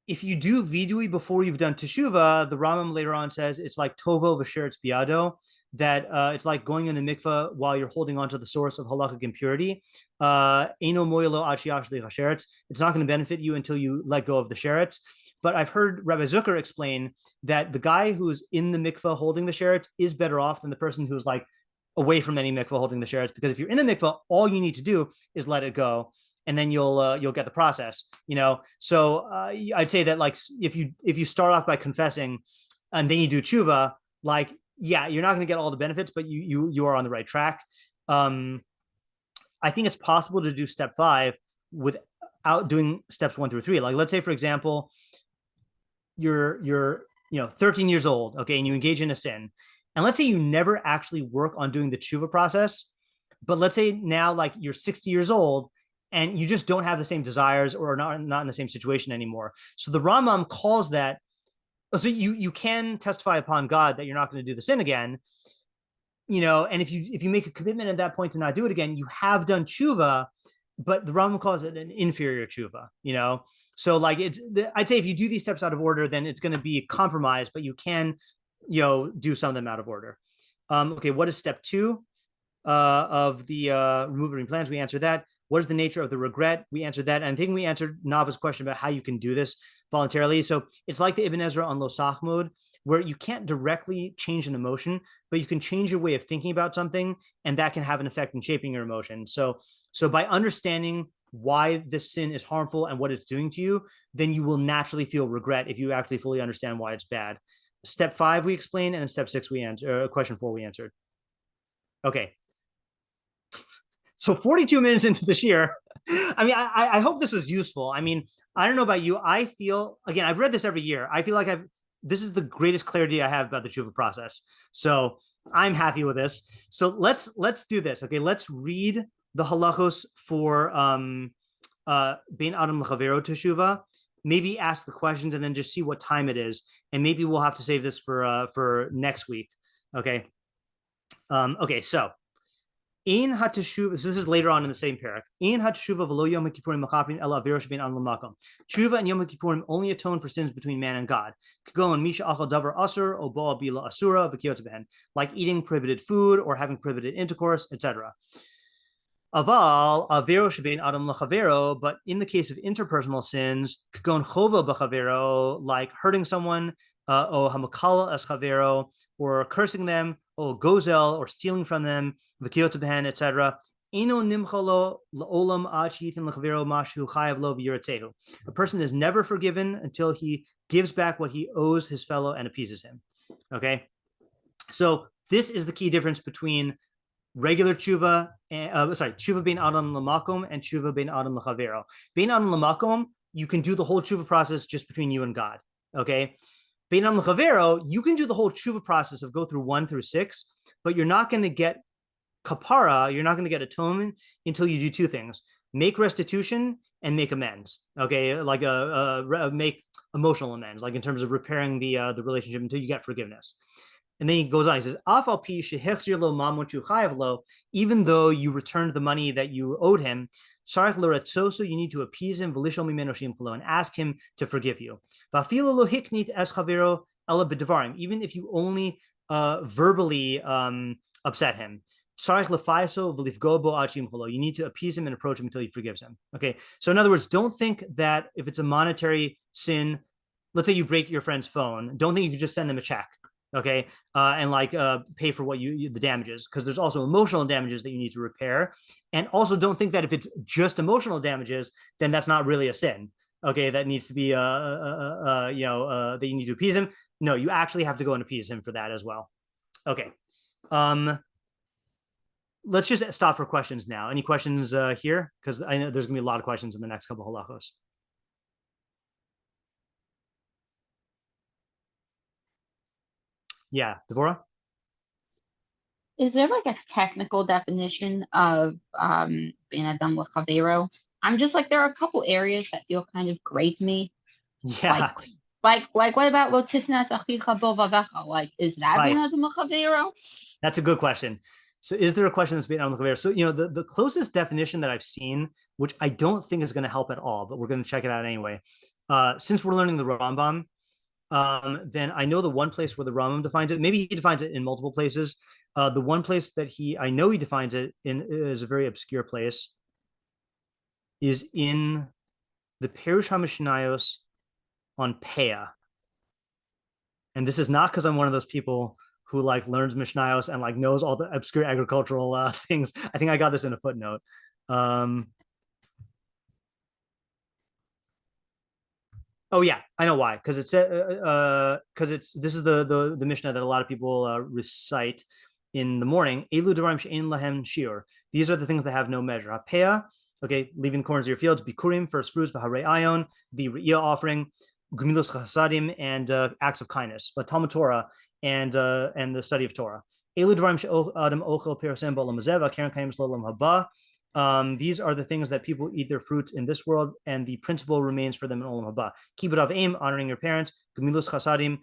if you do vidui before you've done teshuvah, the Rambam later on says it's like tovo v'sheretz biado, that it's like going in a mikveh while you're holding on to the source of halakhic impurity. Eino moyelo ad sheyash lichasheretz. It's not going to benefit you until you let go of the sheretz. But I've heard Rabbi Zucker explain that the guy who's in the mikveh holding the sheretz is better off than the person who's like away from any mikveh holding the sheretz, because if you're in the mikveh, all you need to do is let it go, and then you'll get the process, So I'd say that like if you start off by confessing and then you do tshuva, like yeah, you're not going to get all the benefits, but you are on the right track. I think it's possible to do step 5 without doing steps 1 through 3. Like let's say for example, you're 13 years old, okay, and you engage in a sin, and let's say you never actually work on doing the tshuva process, but let's say now like you're 60 years old and you just don't have the same desires or are not in the same situation anymore. So the Rambam calls that, so you can testify upon God that you're not going to do the sin again, and if you make a commitment at that point to not do it again, you have done tshuva, but the Rambam calls it an inferior tshuva, So like I'd say if you do these steps out of order, then it's going to be a compromise, but you can, do some of them out of order. Okay, what is step 2 of the removing plans? We answered that. What is the nature of the regret? We answered that. And I think we answered Nava's question about how you can do this voluntarily. So it's like the Ibn Ezra on Losach mode, where you can't directly change an emotion, but you can change your way of thinking about something, and that can have an effect in shaping your emotion. So by understanding why this sin is harmful and what it's doing to you, then you will naturally feel regret if you actually fully understand why it's bad. Step 5 we explained, and then step 6 we answered. Question 4 we answered. Okay. So 42 minutes into this year, I mean, I hope this was useful. I mean, I don't know about you. I feel, again, I've read this every year. I feel like this is the greatest clarity I have about the tshuva process. So I'm happy with this. So let's do this. Okay, let's read the halachos for bein adam l'chavero teshuvah. Maybe ask the questions and then just see what time it is, and maybe we'll have to save this for next week. Okay. Okay. So in hateshuvah. So this is later on in the same parak. In hateshuvah v'lo yom kippurim machapin ela aviros shebein adam l'makom. Teshuvah and yom kippurim only atone for sins between man and God. Kagon misha achal davar asur o boa bila asura v'kiyot behen, like eating prohibited food or having prohibited intercourse, etc. Aval avero shebein adam l'chavero, but in the case of interpersonal sins, kagon chova b'chavero, like hurting someone, o hamakala es chavero, or cursing them, or gozel, or stealing from them, v'kiyot behen, etc. Eno nimchalo la'olam ad sheyitin l'chavero mashu chayav lo v'yiratehu. A person is never forgiven until he gives back what he owes his fellow and appeases him. Okay, so this is the key difference between regular tshuva, tshuva bein adam l'makom and tshuva bein adam l'chavero. Bein adam l'makom, you can do the whole tshuva process just between you and God. Okay, bein adam l'chavero, you can do the whole tshuva process of go through 1 through 6, but you're not going to get kapara, you're not going to get atonement until you do 2 things: make restitution and make amends. Okay, like make emotional amends, like in terms of repairing the relationship until you get forgiveness. And then he goes on, he says, even though you returned the money that you owed him, you need to appease him and ask him to forgive you. Even if you only verbally upset him. You need to appease him and approach him until he forgives him. Okay. So in other words, don't think that if it's a monetary sin, let's say you break your friend's phone, don't think you can just send them a check. Okay. And pay for what the damages, because there's also emotional damages that you need to repair. And also don't think that if it's just emotional damages, then that's not really a sin. Okay. That needs to be, that you need to appease him. No, you actually have to go and appease him for that as well. Okay. Let's just stop for questions now. Any questions here? Because I know there's gonna be a lot of questions in the next couple of halachos. Yeah, Devorah? Is there like a technical definition of being adam l'chavero? I'm just like, there are a couple areas that feel kind of gray to me. Yeah. Like what about lo tisnat achicha bo vavecha? Like, is that being adam l'chavero? That's a good question. So is there a question that's being adam l'chavero? So, the closest definition that I've seen, which I don't think is going to help at all, but we're going to check it out anyway. Since we're learning the Rambam, then I know the one place where the Rambam defines it. Maybe he defines it in multiple places. The one place that I know he defines it in is a very obscure place, is in the פירוש המשניות on Peah. And this is not because I'm one of those people who learns Mishnayos and knows all the obscure agricultural things. I think I got this in a footnote. Oh yeah, I know why. Because this is the Mishnah that a lot of people recite in the morning. Elu devarim she'ein lahem shiur. These are the things that have no measure. Peah, okay, leaving the corners of your fields. Bikurim, first fruits. V'harei ayon, the re'iyah offering. Gemilos chasadim, and acts of kindness. But Talmud Torah and the study of Torah. Elu devarim she'adam ochel pirosem b'olam hazeh v'keren kayim l'olam haba. These are the things that people eat their fruits in this world, and the principle remains for them in Olam Haba. Kibbud aim, honoring your parents. Gemilus chasadim,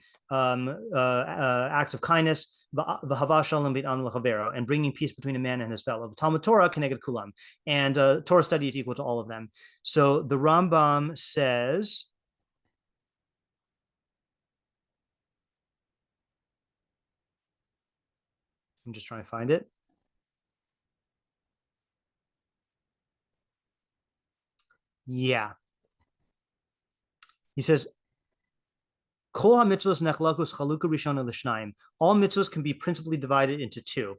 acts of kindness. V'hava shalom b'am l'chavero, and bringing peace between a man and his fellow. Talmud Torah connected kulam, and Torah study is equal to all of them. So the Rambam says, I'm just trying to find it. Yeah. He says, Kol ha-mitzvos nechlakus chaluka rishona l'shnayim. All mitzvos can be principally divided into two.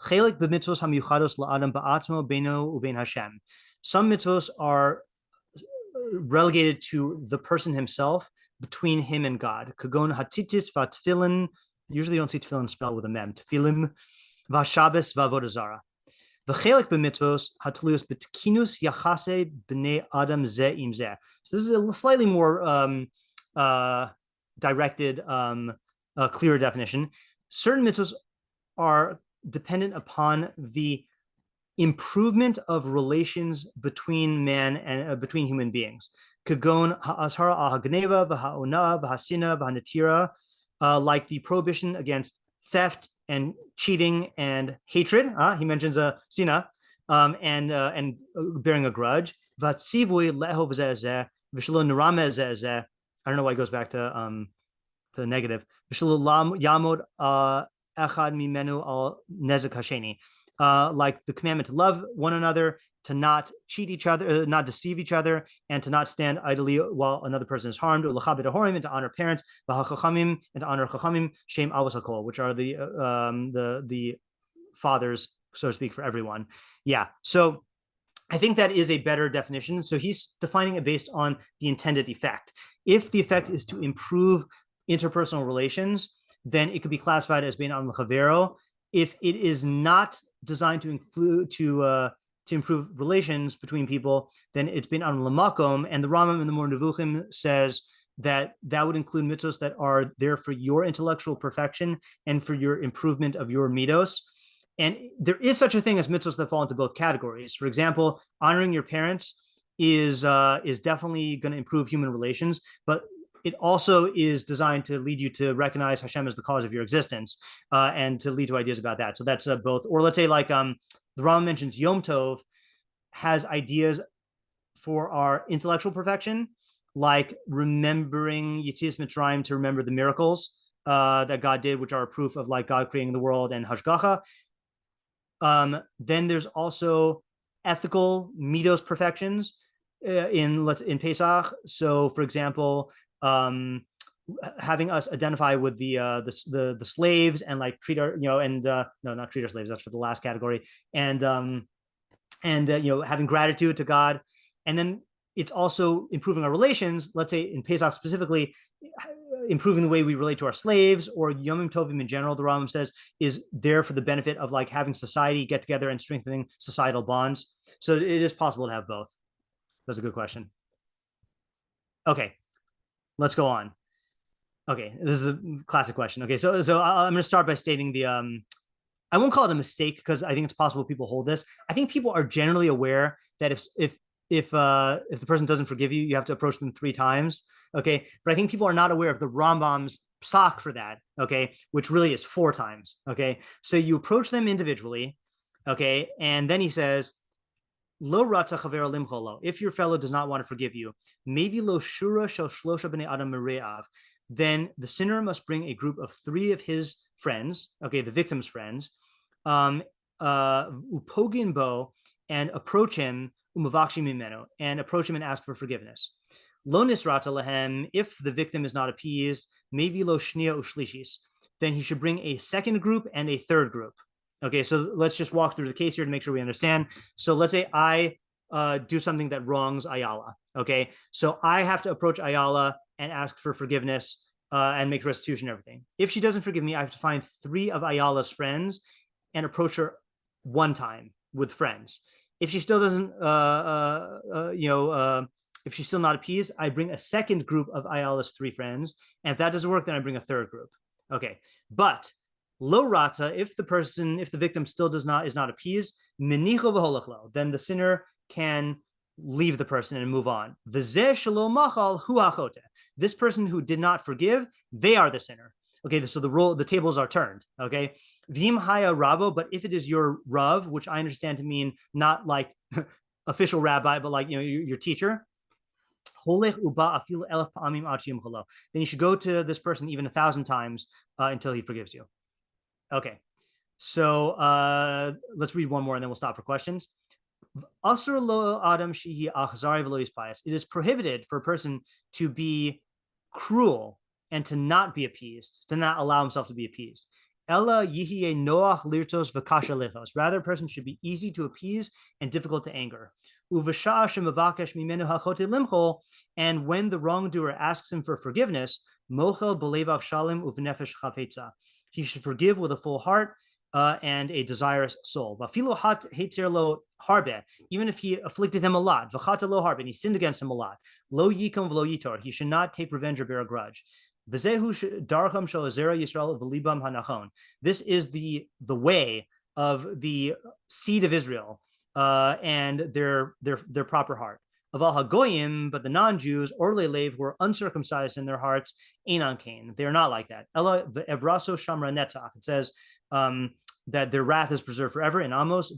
Chelik b'mitzvos ha-miyuchados la'adam ba'atmo beino uvein Hashem. Some mitzvos are relegated to the person himself, between him and God. Kagon hatzitzis v'tefillin. Usually you don't see tefillin spelled with a mem. Tefillim v'shabbos v'avodah zarah. V'chelik b'mitzvos hatlius b'tkinus yachase b'nei adam ze im ze. So this is a slightly more directed, clearer definition. Certain mitzvos are dependent upon the improvement of relations between man and between human beings. Kagon ha'azhara al-hagneva v'ha'ona v'hasina v'hanatira, like the prohibition against theft and cheating and hatred. He mentions sina, and bearing a grudge. Vatzivui le'ehov zeh v'shelo nirame zeh. I don't know why it goes back to the negative. V'shelo yamod echad mimenu al nezek hasheni. Like the commandment to love one another, to not cheat each other, not deceive each other, and to not stand idly while another person is harmed, and to honor parents, and to honor chachamim, shem avos hakol, which are the fathers, so to speak, for everyone. Yeah, so I think that is a better definition. So he's defining it based on the intended effect. If the effect is to improve interpersonal relations, then it could be classified as being on l'chavero. If it is not designed to include to improve relations between people, then it's been on lamakom. And the Rambam in the More Nevuchim says that would include mitzvos that are there for your intellectual perfection and for your improvement of your midos. And there is such a thing as mitzvos that fall into both categories. For example, honoring your parents is definitely going to improve human relations, but it also is designed to lead you to recognize Hashem as the cause of your existence, and to lead to ideas about that. So that's both. Or let's say the Rambam mentions Yom Tov has ideas for our intellectual perfection, like remembering Yetzias Mitzrayim, to remember the miracles that God did, which are a proof of God creating the world and Hashgacha. Then there's also ethical midos perfections in Pesach. So, for example, having us identify with the slaves and like treat our no, not treat our slaves, that's for the last category, and having gratitude to God. And then it's also improving our relations, let's say in Pesach specifically, improving the way we relate to our slaves, or Yomim Tovim in general, the Rambam says, is there for the benefit of like having society get together and strengthening societal bonds. So it is possible to have both. That's a good question. Okay, let's go on. Okay, this is a classic question. Okay, so I'm going to start by stating the I won't call it a mistake because I think it's possible people hold this. I think people are generally aware that if the person doesn't forgive you, you have to approach them 3 times. Okay, but I think people are not aware of the Rambam's psak for that. Okay, which really is 4 times. Okay, so you approach them individually. Okay, and then he says, Lo ratza chavero limcholo. If your fellow does not want to forgive you, maybe lo shura shel shlosha b'nei adam mere'av. Then the sinner must bring a group of 3 of his friends, okay, the victim's friends, upogin bo, and approach him, umavakshi mimeno, and approach him and ask for forgiveness. Lo nisrata lahem, if the victim is not appeased, maybe lo shnia ushlishis, then he should bring a second group and a third group. Okay, so let's just walk through the case here to make sure we understand. So let's say I do something that wrongs Ayala. Okay, so I have to approach Ayala and ask for forgiveness and make restitution and everything. If she doesn't forgive me, I have to find 3 of Ayala's friends and approach her 1 time with friends. If she still doesn't, if she's still not appeased, I bring a second group of Ayala's 3 friends. And if that doesn't work, then I bring a third group. Okay, but lo rata, if the victim still is not appeased, menicho v'holachlo, then the sinner can leave the person and move on. V'zeh shelo machal hu hachote. This person who did not forgive, they are the sinner. Okay, so the tables are turned. Okay, v'im haya rabo, but if it is your rav, which I understand to mean not like official rabbi, but like your teacher, then you should go to this person even 1,000 times until he forgives you. Okay, so let's read one more and then we'll stop for questions. It is prohibited for a person to be cruel and to not be appeased, to not allow himself to be appeased. Rather, a person should be easy to appease and difficult to anger. And when the wrongdoer asks him for forgiveness, he should forgive with a full heart and a desirous soul. Even if he afflicted him a lot, and he sinned against him a lot, he should not take revenge or bear a grudge. This is the way of the seed of Israel and their proper heart. But the non-Jews, or Lelev, who are uncircumcised in their hearts, Einan Cain. They are not like that. It says that their wrath is preserved forever in Amos.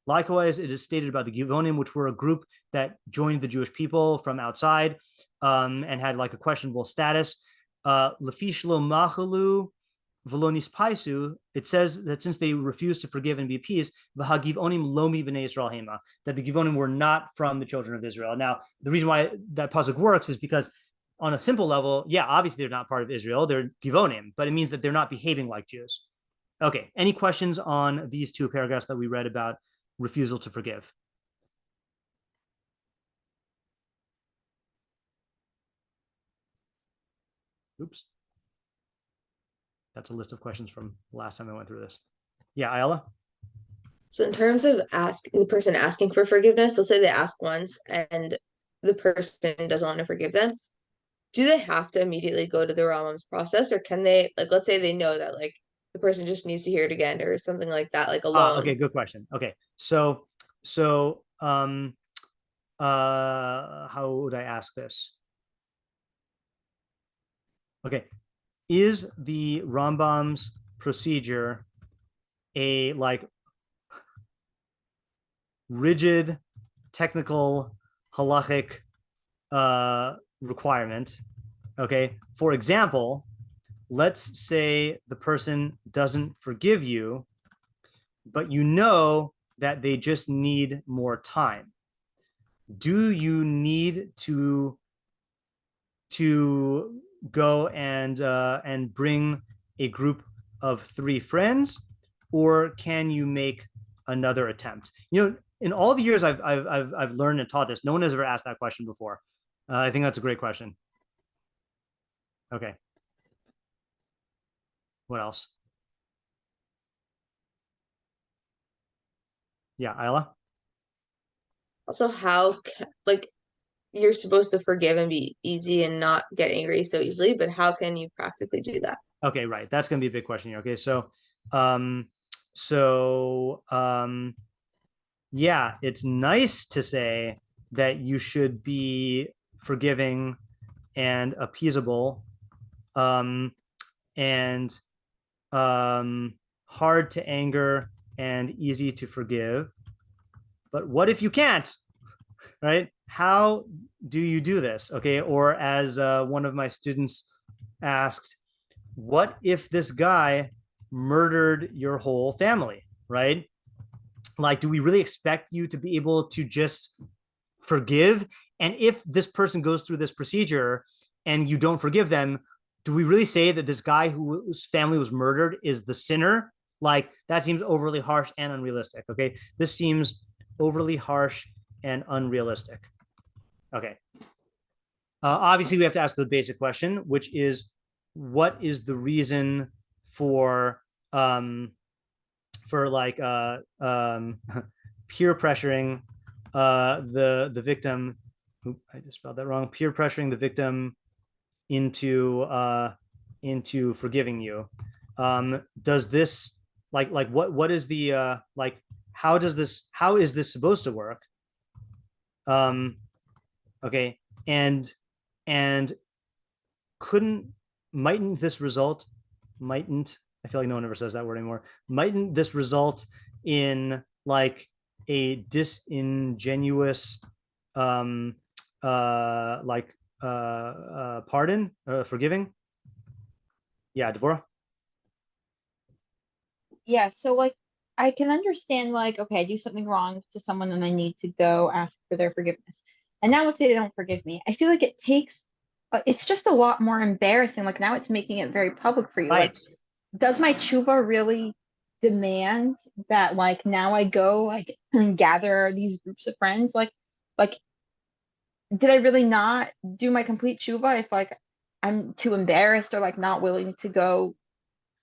Likewise, it is stated about the Givonim, which were a group that joined the Jewish people from outside and had like a questionable status. It says that since they refused to forgive and be appeased, that the Givonim were not from the children of Israel. Now, the reason why that pasuk works is because on a simple level, yeah, obviously they're not part of Israel, they're Givonim, but it means that they're not behaving like Jews. Okay, any questions on these 2 paragraphs that we read about refusal to forgive? Oops. That's a list of questions from last time I went through this. Yeah, Ayala? So in terms of the person asking for forgiveness, let's say they ask once and the person doesn't want to forgive them. Do they have to immediately go to the Rambam's process, or can they, like, let's say they know that like the person just needs to hear it again or something like that, like alone? Okay, good question. Okay, so how would I ask this? Okay, is the Rambam's procedure a like rigid, technical, halachic requirement? Okay, for example, let's say the person doesn't forgive you, but you know that they just need more time. Do you need to go and bring a group of 3 friends, or can you make another attempt? You know, in all the years I've learned and taught this, no one has ever asked that question before. I think that's a great question. Okay. What else? Yeah, Isla? Also, like, you're supposed to forgive and be easy and not get angry so easily, but how can you practically do that? Okay, right. That's going to be a big question here. Okay, yeah, it's nice to say that you should be forgiving and appeasable, and hard to anger and easy to forgive. But what if you can't, right? How do you do this? Okay, or as one of my students asked, what if this guy murdered your whole family, right? Like, do we really expect you to be able to just forgive? And if this person goes through this procedure and you don't forgive them, do we really say that this guy whose family was murdered is the sinner? Like, that seems overly harsh and unrealistic. Okay, this seems overly harsh and unrealistic. Okay. Obviously, we have to ask the basic question, which is, what is the reason for like peer pressuring the victim? Oops, I just spelled that wrong. Peer pressuring the victim into forgiving you. Does this what is the like, how is this supposed to work? Okay, and mightn't this result, I feel like no one ever says that word anymore. Mightn't this result in like a disingenuous pardon, forgiving? Yeah, Devorah? Yeah, so like I can understand, like, okay, I do something wrong to someone and I need to go ask for their forgiveness. And now let's say they don't forgive me. I feel like it takes it's just a lot more embarrassing. Like, now it's making it very public for you. Right. Like, does my tshuva really demand that, like, now I go like and gather these groups of friends? Like did I really not do my complete tshuva if like I'm too embarrassed or like not willing to go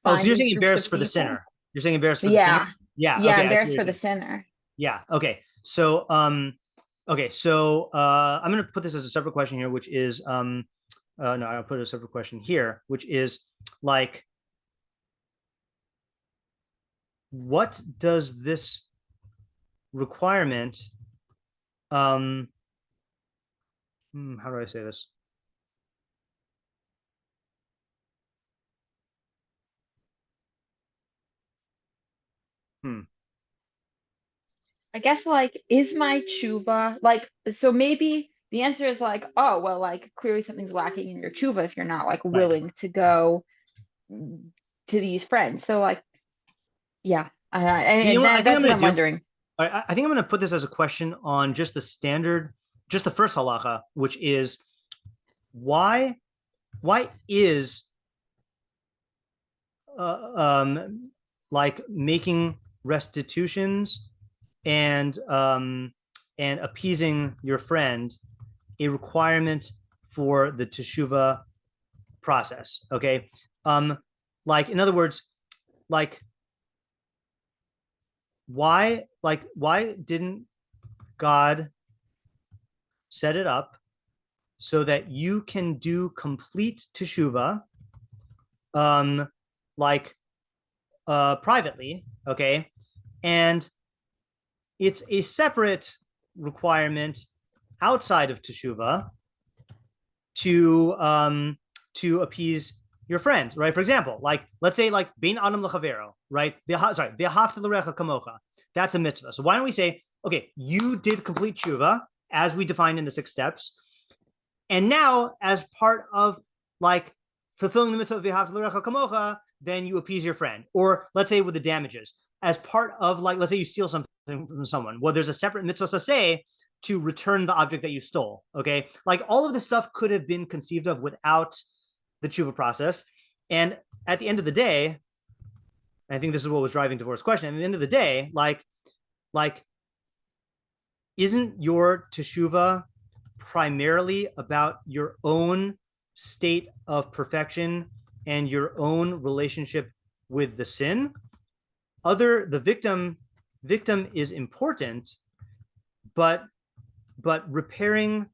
Oh, so find you're these saying groups embarrassed of for the people? sinner. You're saying embarrassed for the Yeah. sinner? Yeah. Yeah, Okay, embarrassed for the sinner. Yeah. Okay. So okay, so I'm going to put this as a separate question here, which is no, I'll put a separate question here, which is like, what does this requirement how do I say this? I guess, like, is my tshuva like, so maybe the answer is like, oh well, like clearly something's lacking in your tshuva if you're not like Right. willing to go to these friends. So like, yeah, You know what? I think that's what I'm wondering. I think I'm going to put this as a question on just the standard, just the first halacha, which is why is like making restitutions and appeasing your friend a requirement for the teshuvah process? Okay, like, in other words, like, why didn't God set it up so that you can do complete teshuvah like privately, okay, and it's a separate requirement outside of teshuvah to appease your friend, right? For example, like, let's say like bein adam lechavero, right? V'ahavta l'recha kamocha. That's a mitzvah. So why don't we say, okay, you did complete teshuvah as we defined in the 6 steps, and now as part of like fulfilling the mitzvah of v'ahavta l'recha kamocha, then you appease your friend. Or let's say with the damages, as part of like, let's say you steal something from someone. Well, there's a separate mitzvah saseh to return the object that you stole. Okay, like all of this stuff could have been conceived of without the tshuva process. And at the end of the day, I think this is what was driving Devorah's question. At the end of the day, like, isn't your teshuvah primarily about your own state of perfection and your own relationship with the sin? The victim is important, but repairing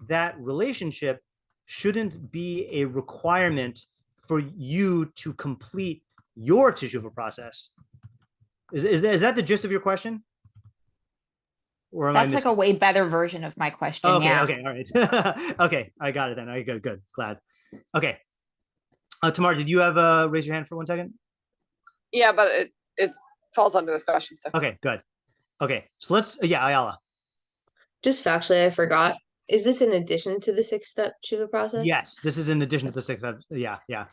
that relationship shouldn't be a requirement for you to complete your teshuvah process. Is that the gist of your question? Or am That's I like a way better version of my question. Okay, yeah. okay, all right. Okay, I got it then. Okay, good, glad. Okay. Tamar, did you have raise your hand for 1 second? Yeah, but it falls under this question. So Okay, good. Okay, so let's Ayala. Just factually, I forgot. Is this in addition to the 6-step tshuva process? Yes, this is in addition to the 6 steps. Yeah.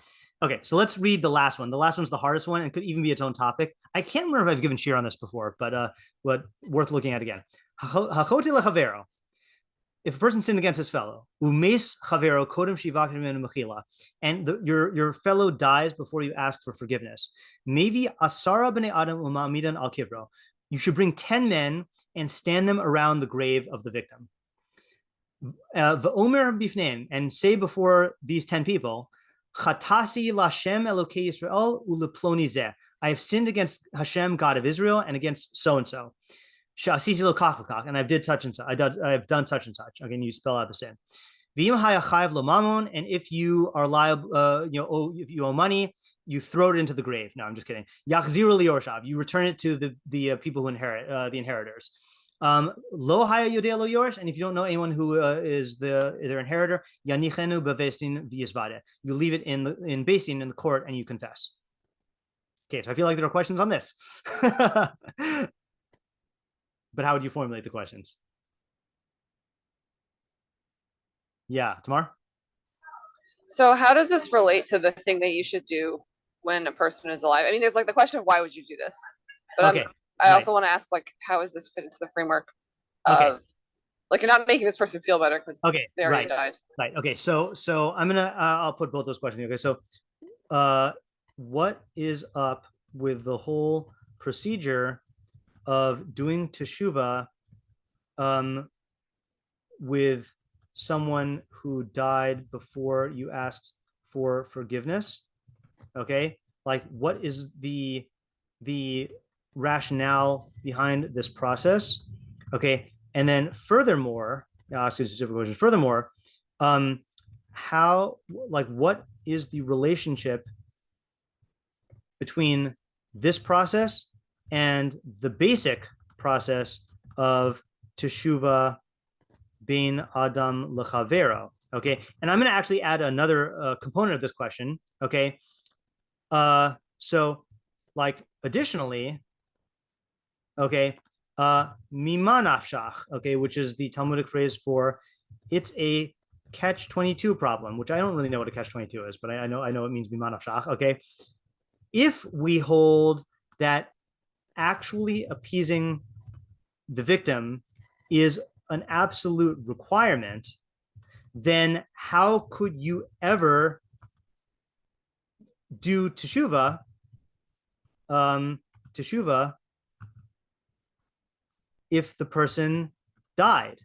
Okay, so let's read the last one. The last one's the hardest one and could even be its own topic. I can't remember if I've given shir on this before, but worth looking at again. Hachoti lechavero. If a person sinned against his fellow, umes chavero kodem shivak mechila, and your fellow dies before you ask for forgiveness. Maybe asara b'nei adam umamidan al kivro. You should bring 10 men and stand them around the grave of the victim. V'omer bifneim, and say before these 10 people, Chatasi lashem Elokei Yisrael uleploni zeh. I have sinned against Hashem, God of Israel, and against so and so. Sha'asisi lo kach v'kach, and I've did such and such. I have done such and such. Again, you spell out the sin. V'im hayachayev lo mamon, and if you are liable, if you owe money, you throw it into the grave. No, I'm just kidding. Yachziru liyorshav, you return it to the people who inherit, the inheritors. Lo haya yodea lo yorsh, and if you don't know anyone who is their inheritor, yanichenu bevestin v'yizvade. You leave it in Beis in the court, and you confess. Okay, so I feel like there are questions on this. But how would you formulate the questions? Yeah, Tamar? So how does this relate to the thing that you should do when a person is alive? I mean, there's like the question of why would you do this? But okay. I also want to ask, like, how does this fit into the framework of, like, you're not making this person feel better because they already died. Right. Okay. So I'm gonna I'll put both those questions. Okay. So, what is up with the whole procedure of doing teshuvah, with someone who died before you asked for forgiveness? Okay. Like, what is the rationale behind this process? Okay, and then furthermore, I'll ask you a specific question. Furthermore, what is the relationship between this process and the basic process of teshuvah bin adam lechavero? Okay, and I'm going to actually add another component of this question. Okay, so like additionally. Okay, mima nafshach, okay, which is the Talmudic phrase for it's a catch-22 problem, which I don't really know what a catch-22 is, but I know it means mima nafshach. Okay, if we hold that actually appeasing the victim is an absolute requirement, then how could you ever do teshuvah? If the person died,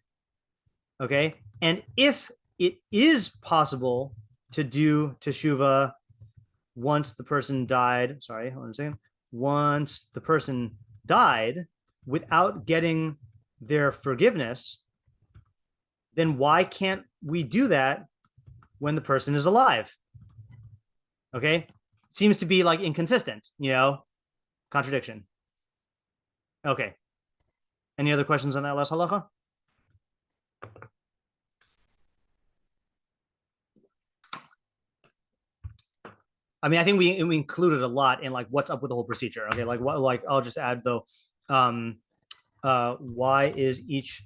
okay? And if it is possible to do teshuvah once the person died, once the person died without getting their forgiveness, then why can't we do that when the person is alive? Okay? Seems to be like inconsistent, contradiction. Okay. Any other questions on that last halacha? I mean, I think we included a lot in like what's up with the whole procedure. Okay, like what, like I'll just add though, why is each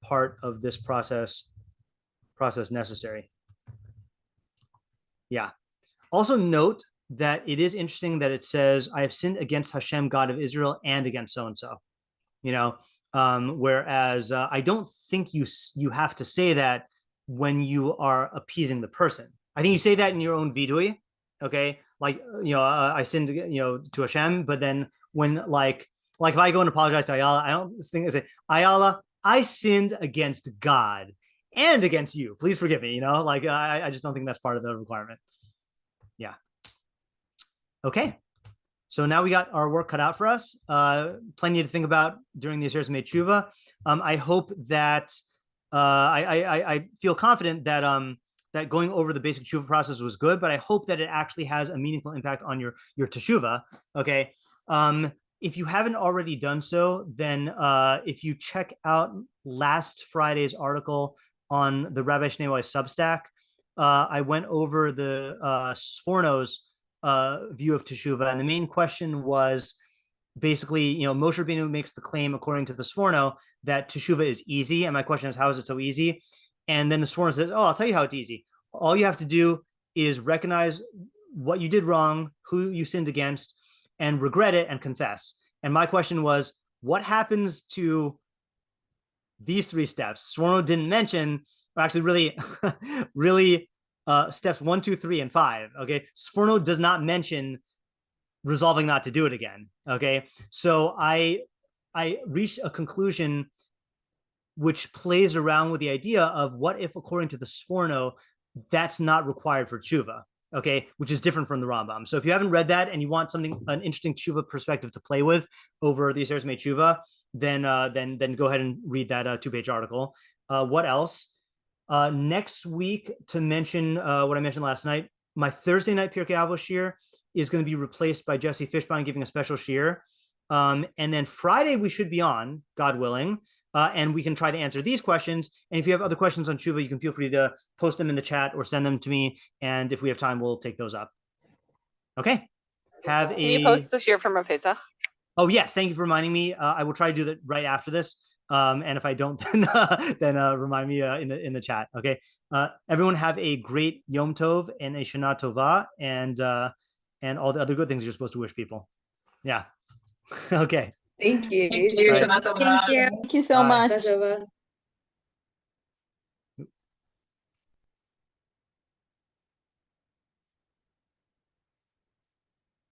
part of this process necessary? Yeah. Also note that it is interesting that it says, I have sinned against Hashem, God of Israel, and against so-and-so, whereas I don't think you have to say that when you are appeasing the person. I think you say that in your own vidui, okay? Like, I sinned, to Hashem, but then when like if I go and apologize to Ayala, I don't think I say, Ayala, I sinned against God and against you. Please forgive me, I just don't think that's part of the requirement. Yeah. Okay. So now we got our work cut out for us. Plenty to think about during the Aseret Teshuvah. I hope that I feel confident that that going over the basic Teshuvah process was good, but I hope that it actually has a meaningful impact on your Teshuvah. Okay. If you haven't already done so, then if you check out last Friday's article on the Rabbi Shneiwei's Substack, I went over the Sforno's view of Teshuvah, and the main question was basically, Moshe Rabbeinu makes the claim according to the Sforno that Teshuvah is easy, and my question is, how is it so easy? And then the Sforno says, I'll tell you how it's easy. All you have to do is recognize what you did wrong, who you sinned against, and regret it and confess. And my question was, what happens to these 3 steps? Sforno didn't mention, or actually really steps 1, 2, 3, and 5. Okay. Sforno does not mention resolving not to do it again. Okay. So I reached a conclusion which plays around with the idea of what if, according to the Sforno, that's not required for Teshuvah. Okay, which is different from the Rambam. So if you haven't read that and you want an interesting Teshuvah perspective to play with over the Aseret Teshuvah, then go ahead and read that 2-page article. What else? Next week, to mention what I mentioned last night, my Thursday night Pirkei Avos shiur is going to be replaced by Jesse Fishbein giving a special shiur. And then Friday we should be on, God willing, and we can try to answer these questions. And if you have other questions on Teshuvah, you can feel free to post them in the chat or send them to me. And if we have time, we'll take those up. Okay. Can you post the shiur from Pesach? Oh, yes. Thank you for reminding me. I will try to do that right after this. And if I don't, then remind me in the chat. Okay. Everyone have a great Yom Tov and a Shana Tova and all the other good things you're supposed to wish people. Yeah. Okay. Thank you. Thank you. Right. Shana Tova. Thank you so Bye. much.